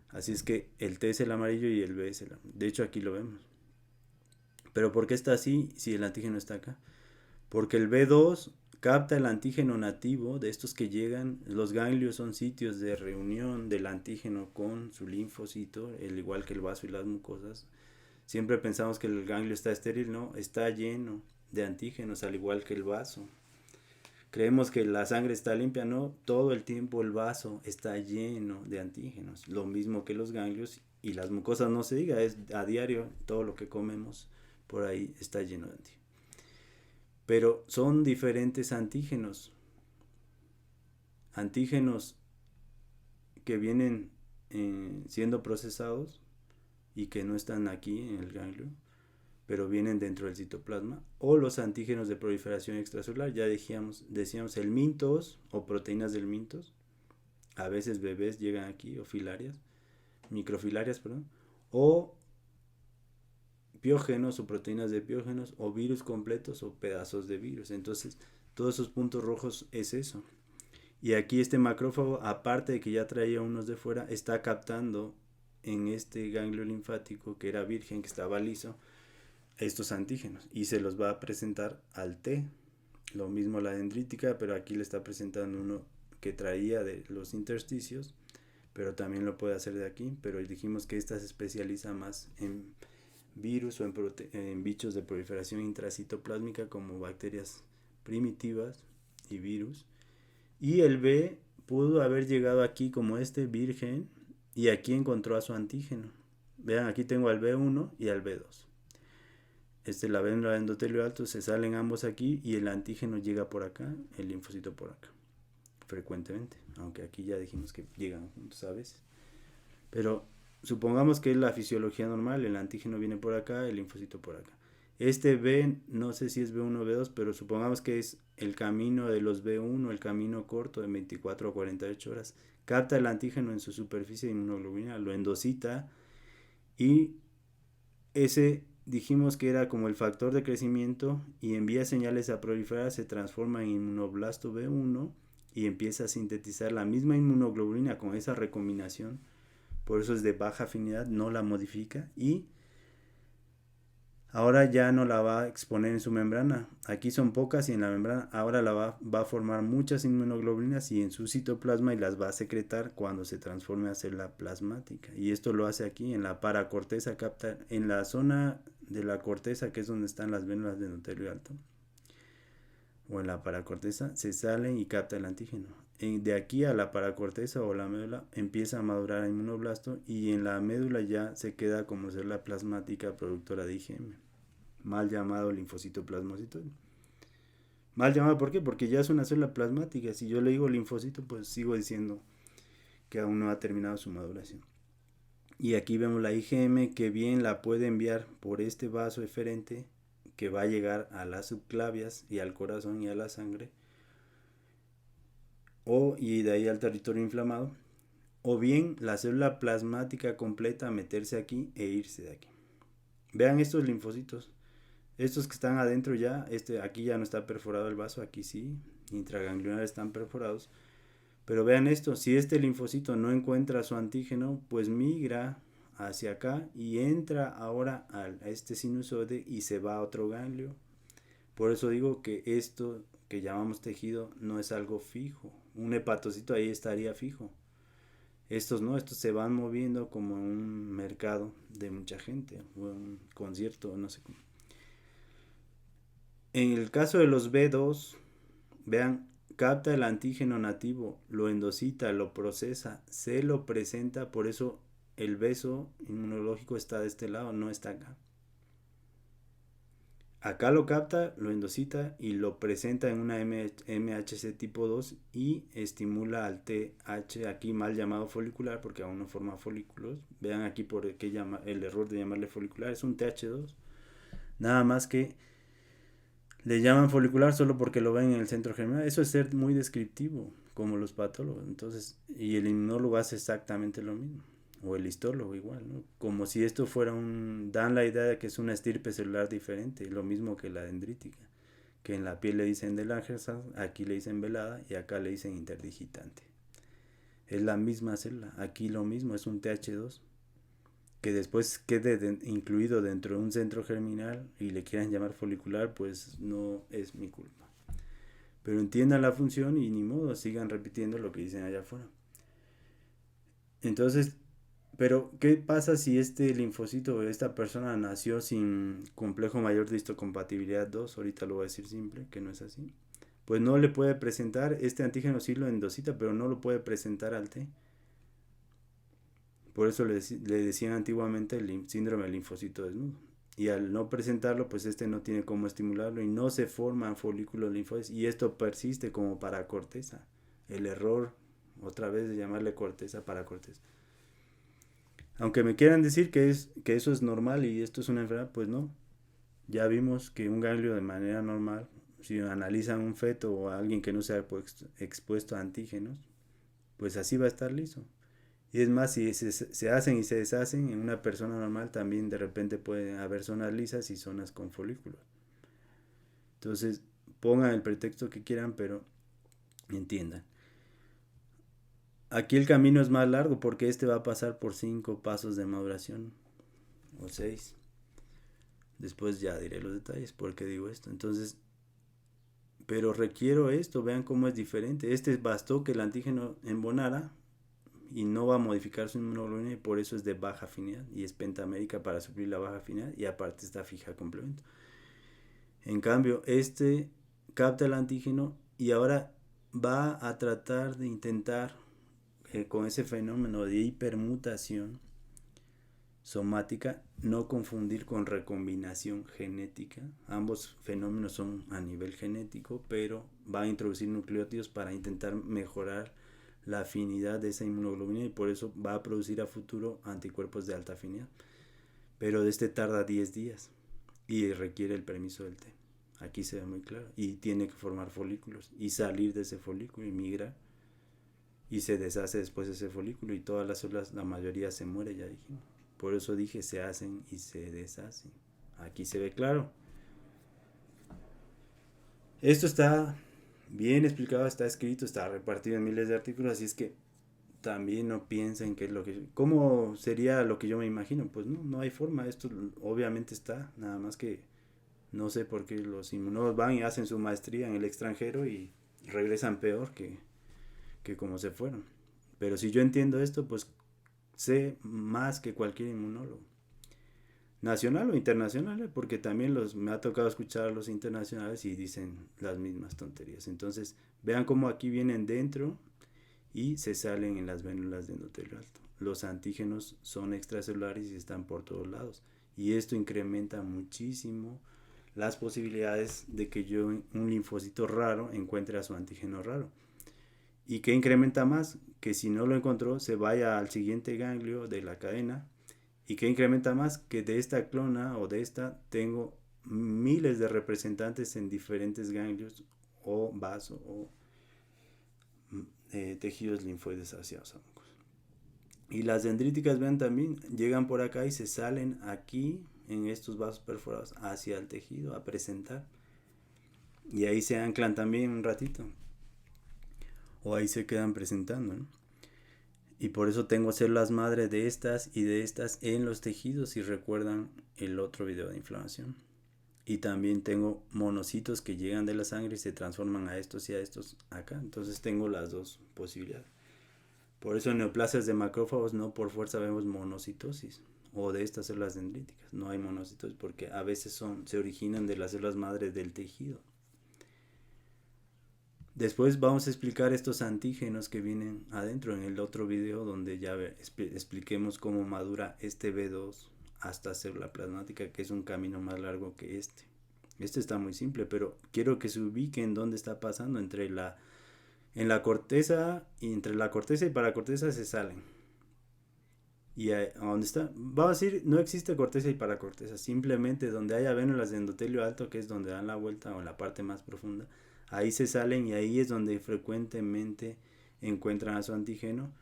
Así es que el T es el amarillo y el B es el amarillo. De hecho, aquí lo vemos. Pero ¿por qué está así si el antígeno está acá? Porque el B2 capta el antígeno nativo de estos que llegan. Los ganglios son sitios de reunión del antígeno con su linfocito, al igual que el vaso y las mucosas. Siempre pensamos que el ganglio está estéril, no, está lleno de antígenos, al igual que el vaso. Creemos que la sangre está limpia, no, todo el tiempo el vaso está lleno de antígenos. Lo mismo que los ganglios y las mucosas, no se diga, es a diario todo lo que comemos por ahí está lleno de antígenos. Pero son diferentes antígenos. Antígenos que vienen siendo procesados y que no están aquí en el ganglio, pero vienen dentro del citoplasma, o los antígenos de proliferación extracelular. Ya decíamos el mintos o proteínas del mintos. A veces bebés llegan aquí, o filarias, microfilarias, perdón, o piógenos o proteínas de piógenos, o virus completos o pedazos de virus. Entonces, todos esos puntos rojos es eso. Y aquí este macrófago, aparte de que ya traía unos de fuera, está captando en este ganglio linfático que era virgen, que estaba liso, estos antígenos y se los va a presentar al T. Lo mismo la dendrítica, pero aquí le está presentando uno que traía de los intersticios, pero también lo puede hacer de aquí. Pero dijimos que esta se especializa más en virus o en bichos de proliferación intracitoplásmica como bacterias primitivas y virus. Y el B pudo haber llegado aquí como este virgen y aquí encontró a su antígeno. Vean, aquí tengo al B1 y al B2. La vénula de endotelio alto, se salen ambos aquí y el antígeno llega por acá, el linfocito por acá, frecuentemente, aunque aquí ya dijimos que llegan juntos a veces. Pero supongamos que es la fisiología normal, el antígeno viene por acá, el linfocito por acá. Este B, no sé si es B1 o B2, pero supongamos que es el camino de los B1, el camino corto de 24 a 48 horas. Capta el antígeno en su superficie de inmunoglobulina, lo endocita y ese dijimos que era como el factor de crecimiento y envía señales a proliferar, se transforma en inmunoblasto B1 y empieza a sintetizar la misma inmunoglobulina con esa recombinación. Por eso es de baja afinidad, no la modifica y ahora ya no la va a exponer en su membrana. Aquí son pocas y en la membrana ahora va a formar muchas inmunoglobulinas y en su citoplasma y las va a secretar cuando se transforme a célula plasmática. Y esto lo hace aquí en la paracorteza, capta en la zona de la corteza, que es donde están las vénulas de endotelio alto, o en la paracorteza, se salen y capta el antígeno. De aquí a la paracorteza o la médula empieza a madurar el inmunoblasto y en la médula ya se queda como célula plasmática productora de IgM, mal llamado linfocito plasmocitoide. Mal llamado, ¿por qué? Porque ya es una célula plasmática. Si yo le digo linfocito, pues sigo diciendo que aún no ha terminado su maduración. Y aquí vemos la IgM que bien la puede enviar por este vaso eferente que va a llegar a las subclavias y al corazón y a la sangre, y de ahí al territorio inflamado, o bien la célula plasmática completa a meterse aquí e irse de aquí. Vean estos linfocitos, estos que están adentro ya, aquí ya no está perforado el vaso, aquí sí, intraganglionares están perforados, pero vean esto, si este linfocito no encuentra su antígeno, pues migra hacia acá y entra ahora a este sinusoide y se va a otro ganglio. Por eso digo que esto que llamamos tejido no es algo fijo. Un hepatocito ahí estaría fijo, Estos no, estos se van moviendo como en un mercado de mucha gente, o un concierto, no sé cómo. En el caso de los B2, vean, capta el antígeno nativo, lo endocita, lo procesa, se lo presenta, por eso el beso inmunológico está de este lado, no está acá. Acá lo capta, lo endocita y lo presenta en una MHC tipo 2 y estimula al TH, aquí mal llamado folicular porque aún no forma folículos. Vean aquí por qué llama el error de llamarle folicular, es un TH2. Nada más que le llaman folicular solo porque lo ven en el centro germinal. Eso es ser muy descriptivo, como los patólogos. Entonces, y el inmunólogo hace exactamente lo mismo. O el histólogo igual, ¿no? Como si esto fuera dan la idea de que es una estirpe celular diferente, lo mismo que la dendrítica, que en la piel le dicen de Langerhans, aquí le dicen velada y acá le dicen interdigitante. Es la misma célula, aquí lo mismo, es un TH2, que después quede incluido dentro de un centro germinal y le quieran llamar folicular, pues no es mi culpa. Pero entiendan la función y ni modo, sigan repitiendo lo que dicen allá afuera. Entonces, pero ¿qué pasa si este linfocito o esta persona nació sin complejo mayor de histocompatibilidad 2? Ahorita lo voy a decir simple, que no es así. Pues no le puede presentar, este antígeno sí lo endocita, pero no lo puede presentar al T. Por eso le decían antiguamente el síndrome del linfocito desnudo. Y al no presentarlo, pues este no tiene cómo estimularlo y no se forman folículos linfóides. Y esto persiste como paracorteza. El error, otra vez, de llamarle corteza paracorteza. Aunque me quieran decir que eso es normal y esto es una enfermedad, pues no. Ya vimos que un ganglio de manera normal, si analizan un feto o a alguien que no se ha expuesto a antígenos, pues así va a estar liso. Y es más, si se hacen y se deshacen en una persona normal, también de repente pueden haber zonas lisas y zonas con folículos. Entonces, pongan el pretexto que quieran, pero entiendan. Aquí el camino es más largo porque este va a pasar por 5 pasos de maduración, o 6. Después ya diré los detalles por qué digo esto. Entonces, pero requiero esto, vean cómo es diferente. Este bastó que el antígeno embonara y no va a modificar su inmunoglobulina y por eso es de baja afinidad y es pentamérica para suplir la baja afinidad y aparte está fija a complemento. En cambio, este capta el antígeno y ahora va a tratar de intentar con ese fenómeno de hipermutación somática, no confundir con recombinación genética. Ambos fenómenos son a nivel genético, pero va a introducir nucleótidos para intentar mejorar la afinidad de esa inmunoglobulina y por eso va a producir a futuro anticuerpos de alta afinidad. Pero este tarda 10 días y requiere el permiso del T. Aquí se ve muy claro. Y tiene que formar folículos y salir de ese folículo y migrar. Y se deshace después de ese folículo y todas las células, la mayoría se muere, ya dijimos. Por eso dije se hacen y se deshacen. Aquí se ve claro. Esto está bien explicado, está escrito, está repartido en miles de artículos, así es que también no piensen que es lo que... ¿Cómo sería lo que yo me imagino? Pues no, no hay forma, esto obviamente está, nada más que no sé por qué los inmunólogos van y hacen su maestría en el extranjero y regresan peor que como se fueron. Pero si yo entiendo esto, pues sé más que cualquier inmunólogo. Nacional o internacional, porque también me ha tocado escuchar a los internacionales y dicen las mismas tonterías. Entonces, vean cómo aquí vienen dentro y se salen en las vénulas de endotelio alto. Los antígenos son extracelulares y están por todos lados. Y esto incrementa muchísimo las posibilidades de que yo, un linfocito raro, encuentre a su antígeno raro. ¿Y qué incrementa más? Que si no lo encontró, se vaya al siguiente ganglio de la cadena. ¿Y qué incrementa más? Que de esta clona o de esta tengo miles de representantes en diferentes ganglios o vasos o tejidos linfoides asociados a hongos. Y las dendríticas, vean también, llegan por acá y se salen aquí en estos vasos perforados hacia el tejido a presentar. Y ahí se anclan también un ratito. O ahí se quedan presentando, ¿no? Y por eso tengo células madre de estas y de estas en los tejidos, si recuerdan el otro video de inflamación. Y también tengo monocitos que llegan de la sangre y se transforman a estos y a estos acá. Entonces tengo las dos posibilidades. Por eso en neoplasias de macrófagos no por fuerza vemos monocitosis o de estas células dendríticas. No hay monocitosis porque a veces se originan de las células madre del tejido. Después vamos a explicar estos antígenos que vienen adentro en el otro video donde ya expliquemos cómo madura este B2 hasta célula plasmática, que es un camino más largo que este. Este está muy simple, pero quiero que se ubiquen dónde está pasando en la corteza y entre la corteza y paracorteza se salen. Y a dónde está, vamos a decir, no existe corteza y paracorteza, simplemente donde haya vénulas de endotelio alto, que es donde dan la vuelta o en la parte más profunda, ahí se salen y ahí es donde frecuentemente encuentran a su antígeno,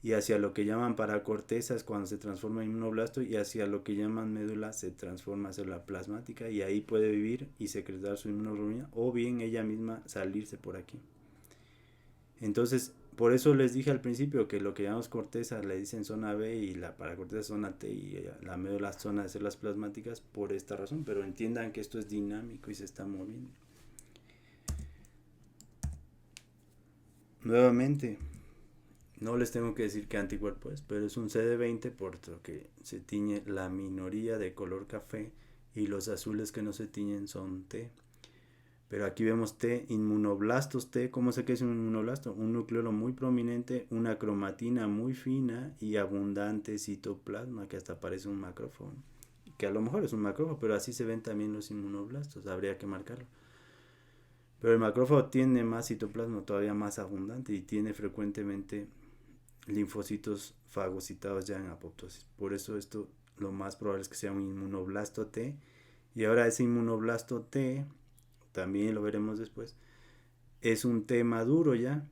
y hacia lo que llaman paracorteza es cuando se transforma en inmunoblasto, y hacia lo que llaman médula se transforma en célula plasmática, y ahí puede vivir y secretar su inmunoglobulina o bien ella misma salirse por aquí. Entonces, por eso les dije al principio que lo que llamamos corteza le dicen zona B y la paracorteza zona T y la médula zona de células plasmáticas por esta razón, pero entiendan que esto es dinámico y se está moviendo. Nuevamente, no les tengo que decir qué anticuerpo es, pero es un CD20 por lo que se tiñe la minoría de color café y los azules que no se tiñen son T. Pero aquí vemos T, inmunoblastos T. ¿Cómo sé que es un inmunoblasto? Un nucleolo muy prominente, una cromatina muy fina y abundante citoplasma que hasta parece un macrófago. Que a lo mejor es un macrófago, pero así se ven también los inmunoblastos, habría que marcarlo. Pero el macrófago tiene más citoplasma todavía más abundante y tiene frecuentemente linfocitos fagocitados ya en apoptosis. Por eso esto lo más probable es que sea un inmunoblasto T. Y ahora ese inmunoblasto T, también lo veremos después, es un T maduro ya,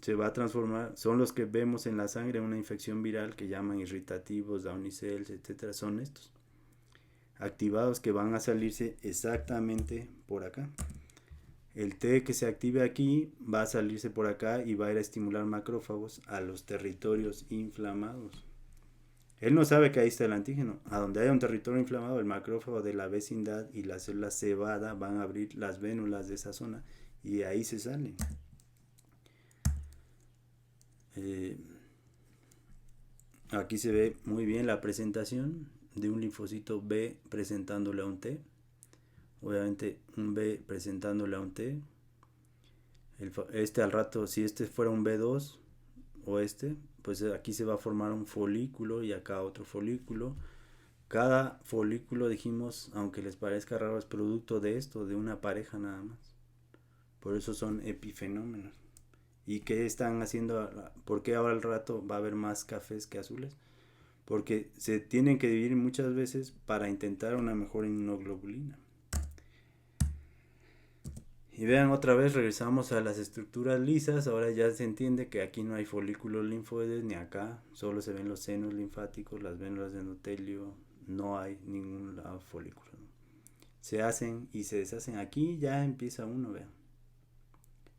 se va a transformar, son los que vemos en la sangre en una infección viral que llaman irritativos, Downy cells, etcétera, son estos activados que van a salirse exactamente por acá. El T que se active aquí va a salirse por acá y va a ir a estimular macrófagos a los territorios inflamados. Él no sabe que ahí está el antígeno. A donde haya un territorio inflamado, el macrófago de la vecindad y las células cebada van a abrir las vénulas de esa zona y ahí se salen. Aquí se ve muy bien la presentación de un linfocito B presentándole a un T. Obviamente un B presentándole a un T. Este al rato, si este fuera un B2 o pues aquí se va a formar un folículo y acá otro folículo. Cada folículo, dijimos, aunque les parezca raro, es producto de esto, de una pareja nada más. Por eso son epifenómenos. ¿Y qué están haciendo? ¿Por qué ahora al rato va a haber más cafés que azules? Porque se tienen que dividir muchas veces para intentar una mejor inmunoglobulina. Y vean otra vez, regresamos a las estructuras lisas. Ahora ya se entiende que aquí no hay folículos linfoides ni acá. Solo se ven los senos linfáticos, las vénulas de endotelio. No hay ningún folículo. Se hacen y se deshacen. Aquí ya empieza uno, vean.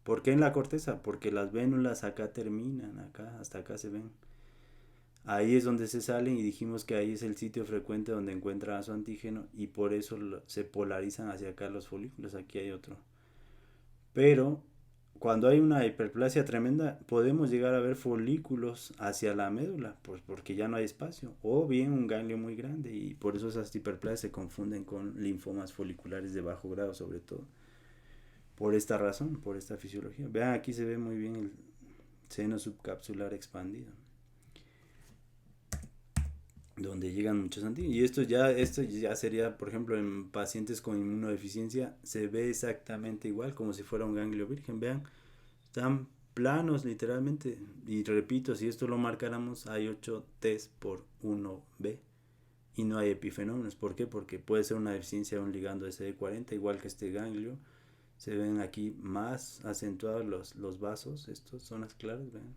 ¿Por qué en la corteza? Porque las vénulas acá terminan, acá, hasta acá se ven. Ahí es donde se salen y dijimos que ahí es el sitio frecuente donde encuentran a su antígeno y por eso se polarizan hacia acá los folículos. Aquí hay otro. Pero cuando hay una hiperplasia tremenda, podemos llegar a ver folículos hacia la médula, pues porque ya no hay espacio, o bien un ganglio muy grande, y por eso esas hiperplasias se confunden con linfomas foliculares de bajo grado, sobre todo. Por esta razón, por esta fisiología. Vean, aquí se ve muy bien el seno subcapsular expandido, donde llegan muchos antígenos. Y esto ya sería, por ejemplo, en pacientes con inmunodeficiencia, se ve exactamente igual, como si fuera un ganglio virgen. Vean, están planos literalmente. Y repito, si esto lo marcáramos, hay 8 T's por 1B. Y no hay epifenómenos. ¿Por qué? Porque puede ser una deficiencia de un ligando SD40, igual que este ganglio. Se ven aquí más acentuados los vasos, estas zonas claras, vean.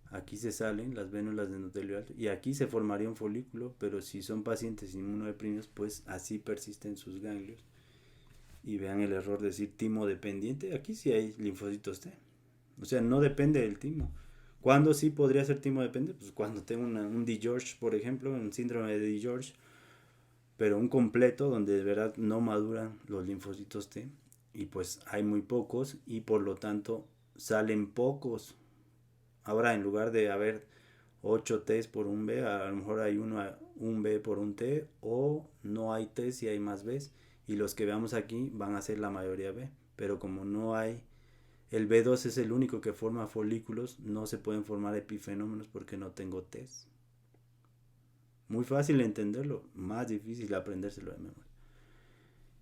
Aquí se salen las vénulas de endotelio alto y aquí se formaría un folículo, pero si son pacientes inmunodeprimidos, pues así persisten sus ganglios. Y vean el error de decir timo dependiente. Aquí sí hay linfocitos T. O sea, no depende del timo. ¿Cuándo sí podría ser timo dependiente? Pues cuando tengo un DiGeorge, por ejemplo, un síndrome de DiGeorge, pero un completo donde de verdad no maduran los linfocitos T. Y pues hay muy pocos y por lo tanto salen pocos Ahora, en lugar de haber 8 T's por un B, a lo mejor hay un B por un T, o no hay T's y hay más B's, y los que veamos aquí van a ser la mayoría B, pero como no hay, el B2 es el único que forma folículos, no se pueden formar epifenómenos porque no tengo T's. Muy fácil entenderlo, más difícil aprendérselo de memoria.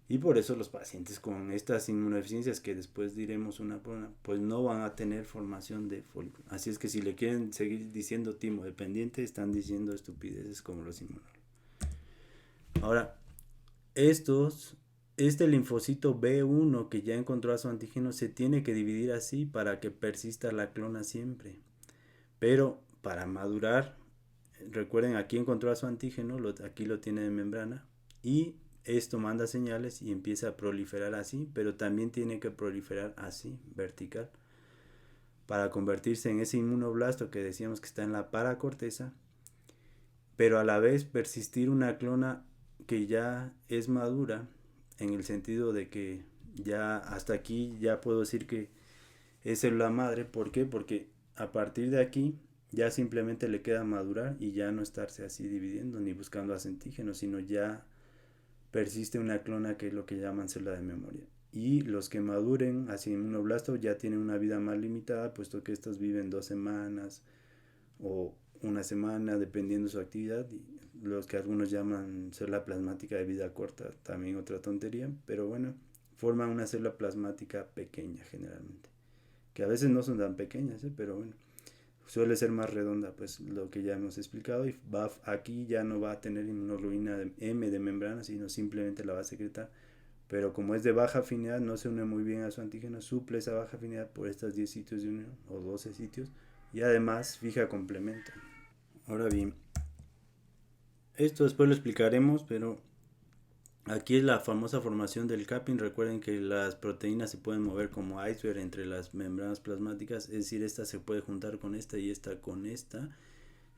Y por eso los pacientes con estas inmunodeficiencias, que después diremos una por una, pues no van a tener formación de folículos. Así es que si le quieren seguir diciendo timo dependiente, están diciendo estupideces como los inmunólogos. Ahora, este linfocito B1 que ya encontró a su antígeno se tiene que dividir así para que persista la clona siempre. Pero para madurar, recuerden, aquí encontró a su antígeno, aquí lo tiene de membrana, y esto manda señales y empieza a proliferar así, pero también tiene que proliferar así, vertical, para convertirse en ese inmunoblasto que decíamos que está en la paracorteza, pero a la vez persistir una clona que ya es madura, en el sentido de que ya hasta aquí ya puedo decir que es célula madre. ¿Por qué? Porque a partir de aquí ya simplemente le queda madurar y ya no estarse así dividiendo ni buscando antígenos, sino ya persiste una clona que es lo que llaman célula de memoria. Y los que maduren hacia inmunoblasto ya tienen una vida más limitada, puesto que estos viven 2 semanas o una semana, dependiendo de su actividad. Y los que algunos llaman célula plasmática de vida corta, también otra tontería, pero bueno, forman una célula plasmática pequeña generalmente, que a veces no son tan pequeñas, pero bueno, suele ser más redonda, pues lo que ya hemos explicado, y aquí ya no va a tener inmunoglobulina M de membrana, sino simplemente la va a secretar, pero como es de baja afinidad, no se une muy bien a su antígeno, suple esa baja afinidad por estos 10 sitios de unión, o 12 sitios, y además fija complemento. Ahora bien, esto después lo explicaremos, pero aquí es la famosa formación del capping. Recuerden que las proteínas se pueden mover como iceberg entre las membranas plasmáticas, es decir, esta se puede juntar con esta y esta con esta,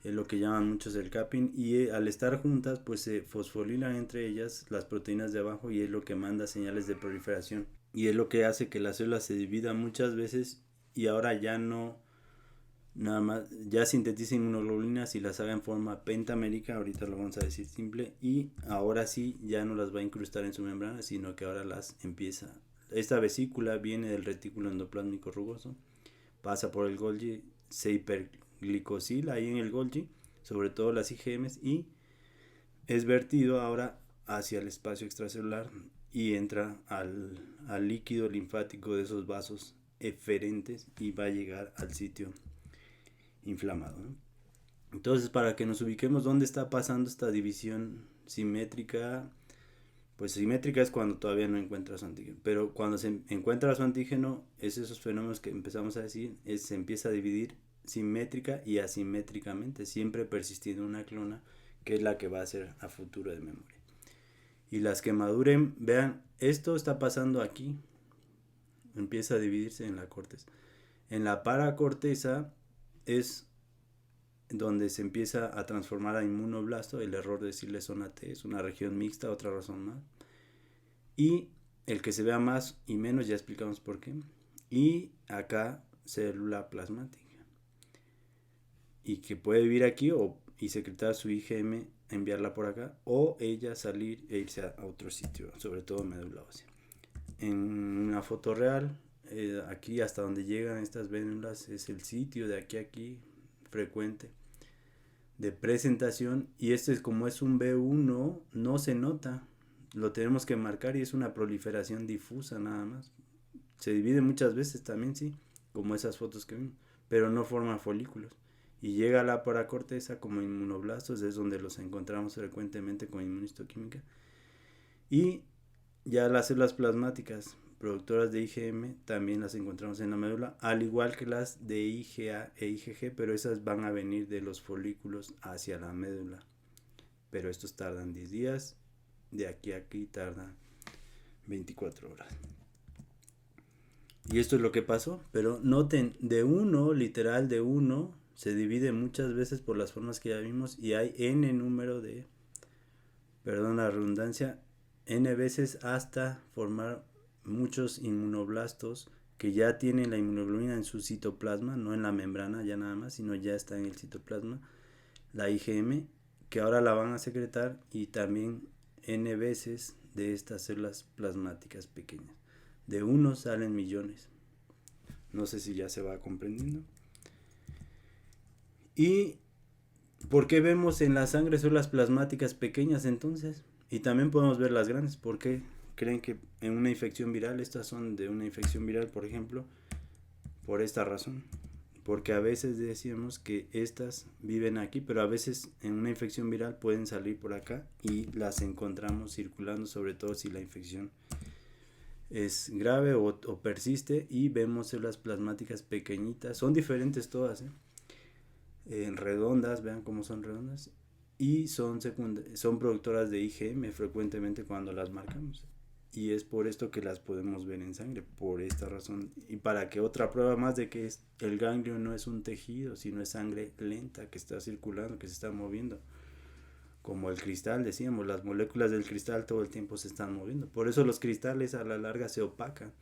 es lo que llaman muchos el capping, y al estar juntas pues se fosforilan entre ellas las proteínas de abajo, y es lo que manda señales de proliferación, y es lo que hace que la célula se divida muchas veces, y ahora ya no nada más, ya sintetiza inmunoglobulinas y las haga en forma pentamérica, ahorita lo vamos a decir simple, y ahora sí ya no las va a incrustar en su membrana, sino que ahora las empieza. Esta vesícula viene del retículo endoplásmico rugoso, pasa por el Golgi, se hiperglicosila ahí en el Golgi, sobre todo las IgMs, y es vertido ahora hacia el espacio extracelular y entra al líquido linfático de esos vasos eferentes y va a llegar al sitio inflamado, ¿no? Entonces, para que nos ubiquemos dónde está pasando esta división simétrica, pues simétrica es cuando todavía no encuentra su antígeno, pero cuando se encuentra su antígeno, es esos fenómenos que empezamos a decir, se empieza a dividir simétrica y asimétricamente, siempre persistiendo una clona que es la que va a ser a futuro de memoria. Y las que maduren, vean, esto está pasando aquí, empieza a dividirse en la corteza. En la paracorteza es donde se empieza a transformar a inmunoblasto. El error de decirle zona T es una región mixta, otra razón más. Y el que se vea más y menos, ya explicamos por qué. Y acá célula plasmática, y que puede vivir aquí y secretar su IgM, enviarla por acá, o ella salir e irse a otro sitio, sobre todo médula ósea. En una foto real, aquí hasta donde llegan estas vénulas es el sitio de aquí a aquí frecuente de presentación, y este es como es un B1, no se nota, lo tenemos que marcar, y es una proliferación difusa nada más. Se divide muchas veces también, sí, como esas fotos que vimos, pero no forma folículos. Y llega a la paracorteza como inmunoblastos, es donde los encontramos frecuentemente con inmunistoquímica. Y ya las células plasmáticas productoras de IgM también las encontramos en la médula, al igual que las de IgA e IgG, pero esas van a venir de los folículos hacia la médula. Pero estos tardan 10 días, de aquí a aquí tardan 24 horas. Y esto es lo que pasó, pero noten, de uno, literal de uno, se divide muchas veces por las formas que ya vimos, y hay n número de, perdón la redundancia, n veces hasta formar muchos inmunoblastos que ya tiene la inmunoglobulina en su citoplasma, no en la membrana ya nada más, sino ya está en el citoplasma, la IgM, que ahora la van a secretar, y también N veces de estas células plasmáticas pequeñas. De uno salen millones. No sé si ya se va comprendiendo. ¿Y por qué vemos en la sangre células plasmáticas pequeñas entonces? Y también podemos ver las grandes. ¿Por qué creen que en una infección viral, estas son de una infección viral, por ejemplo? Por esta razón. Porque a veces decíamos que estas viven aquí, pero a veces en una infección viral pueden salir por acá y las encontramos circulando, sobre todo si la infección es grave o persiste, y vemos células plasmáticas pequeñitas. Son diferentes todas, redondas, vean cómo son redondas, y son productoras de IgM frecuentemente cuando las marcamos. Y es por esto que las podemos ver en sangre, por esta razón. Y para que otra prueba más de que el ganglio no es un tejido, sino es sangre lenta que está circulando, que se está moviendo. Como el cristal, decíamos, las moléculas del cristal todo el tiempo se están moviendo. Por eso los cristales a la larga se opacan,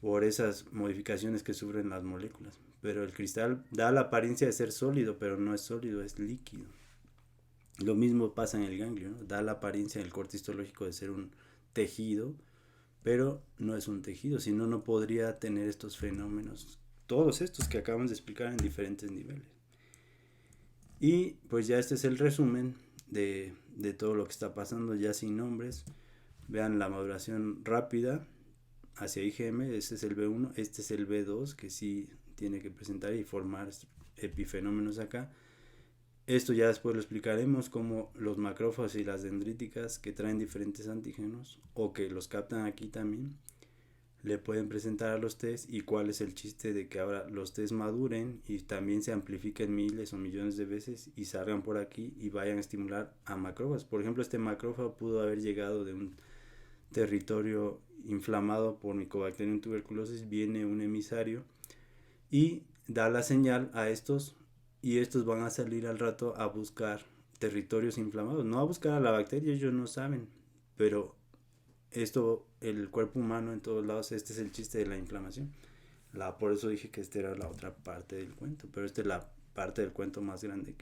por esas modificaciones que sufren las moléculas. Pero el cristal da la apariencia de ser sólido, pero no es sólido, es líquido. Lo mismo pasa en el ganglio, ¿no? Da la apariencia en el corte histológico de ser un tejido, pero no es un tejido, si no, no podría tener estos fenómenos, todos estos que acabamos de explicar en diferentes niveles. Y pues ya este es el resumen de todo lo que está pasando, ya sin nombres. Vean la maduración rápida hacia IgM, este es el B1, este es el B2, que sí tiene que presentar y formar epifenómenos acá. Esto ya después lo explicaremos, como los macrófagos y las dendríticas, que traen diferentes antígenos o que los captan aquí también, le pueden presentar a los test, y cuál es el chiste de que ahora los test maduren y también se amplifiquen miles o millones de veces y salgan por aquí y vayan a estimular a macrófagos. Por ejemplo, este macrófago pudo haber llegado de un territorio inflamado por Mycobacterium tuberculosis, viene un emisario y da la señal a estos, y estos van a salir al rato a buscar territorios inflamados, no a buscar a la bacteria, ellos no saben, pero esto, el cuerpo humano en todos lados, este es el chiste de la inflamación. Por eso dije que esta era la otra parte del cuento, pero esta es la parte del cuento más grande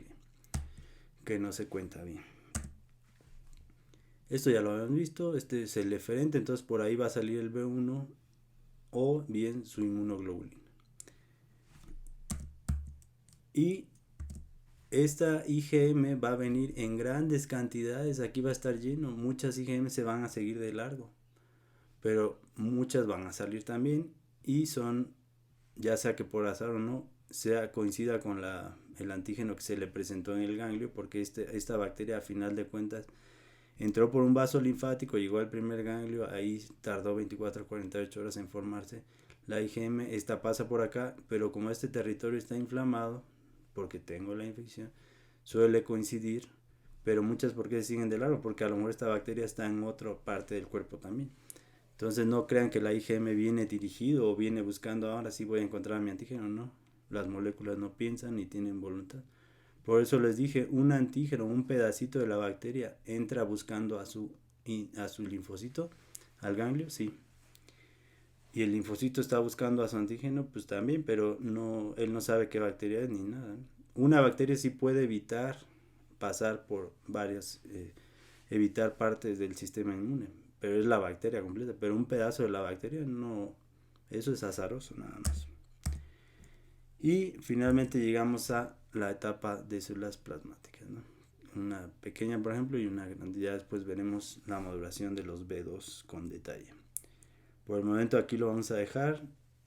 que no se cuenta bien. Esto ya lo habían visto, este es el eferente, entonces por ahí va a salir el B1 o bien su inmunoglobulina. Y esta IgM va a venir en grandes cantidades, aquí va a estar lleno, muchas IgM se van a seguir de largo, pero muchas van a salir también, y son, ya sea que por azar o no, coincida con el antígeno que se le presentó en el ganglio, porque esta bacteria a final de cuentas entró por un vaso linfático, llegó al primer ganglio, ahí tardó 24 a 48 horas en formarse la IgM, esta pasa por acá, pero como este territorio está inflamado, porque tengo la infección, suele coincidir, pero muchas porque se siguen de largo, porque a lo mejor esta bacteria está en otra parte del cuerpo también. Entonces no crean que la IgM viene dirigido o viene buscando ahora sí voy a encontrar mi antígeno, no. Las moléculas no piensan ni tienen voluntad. Por eso les dije, un antígeno, un pedacito de la bacteria entra buscando a su linfocito, al ganglio, sí. Y el linfocito está buscando a su antígeno, pues también, pero no, él no sabe qué bacteria es ni nada. Una bacteria sí puede evitar pasar por varias, evitar partes del sistema inmune, pero es la bacteria completa, pero un pedazo de la bacteria no, eso es azaroso nada más. Y finalmente llegamos a la etapa de células plasmáticas, ¿no? Una pequeña, por ejemplo, y una grande. Ya después veremos la maduración de los B2 con detalle. Por el momento aquí lo vamos a dejar.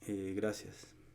Gracias.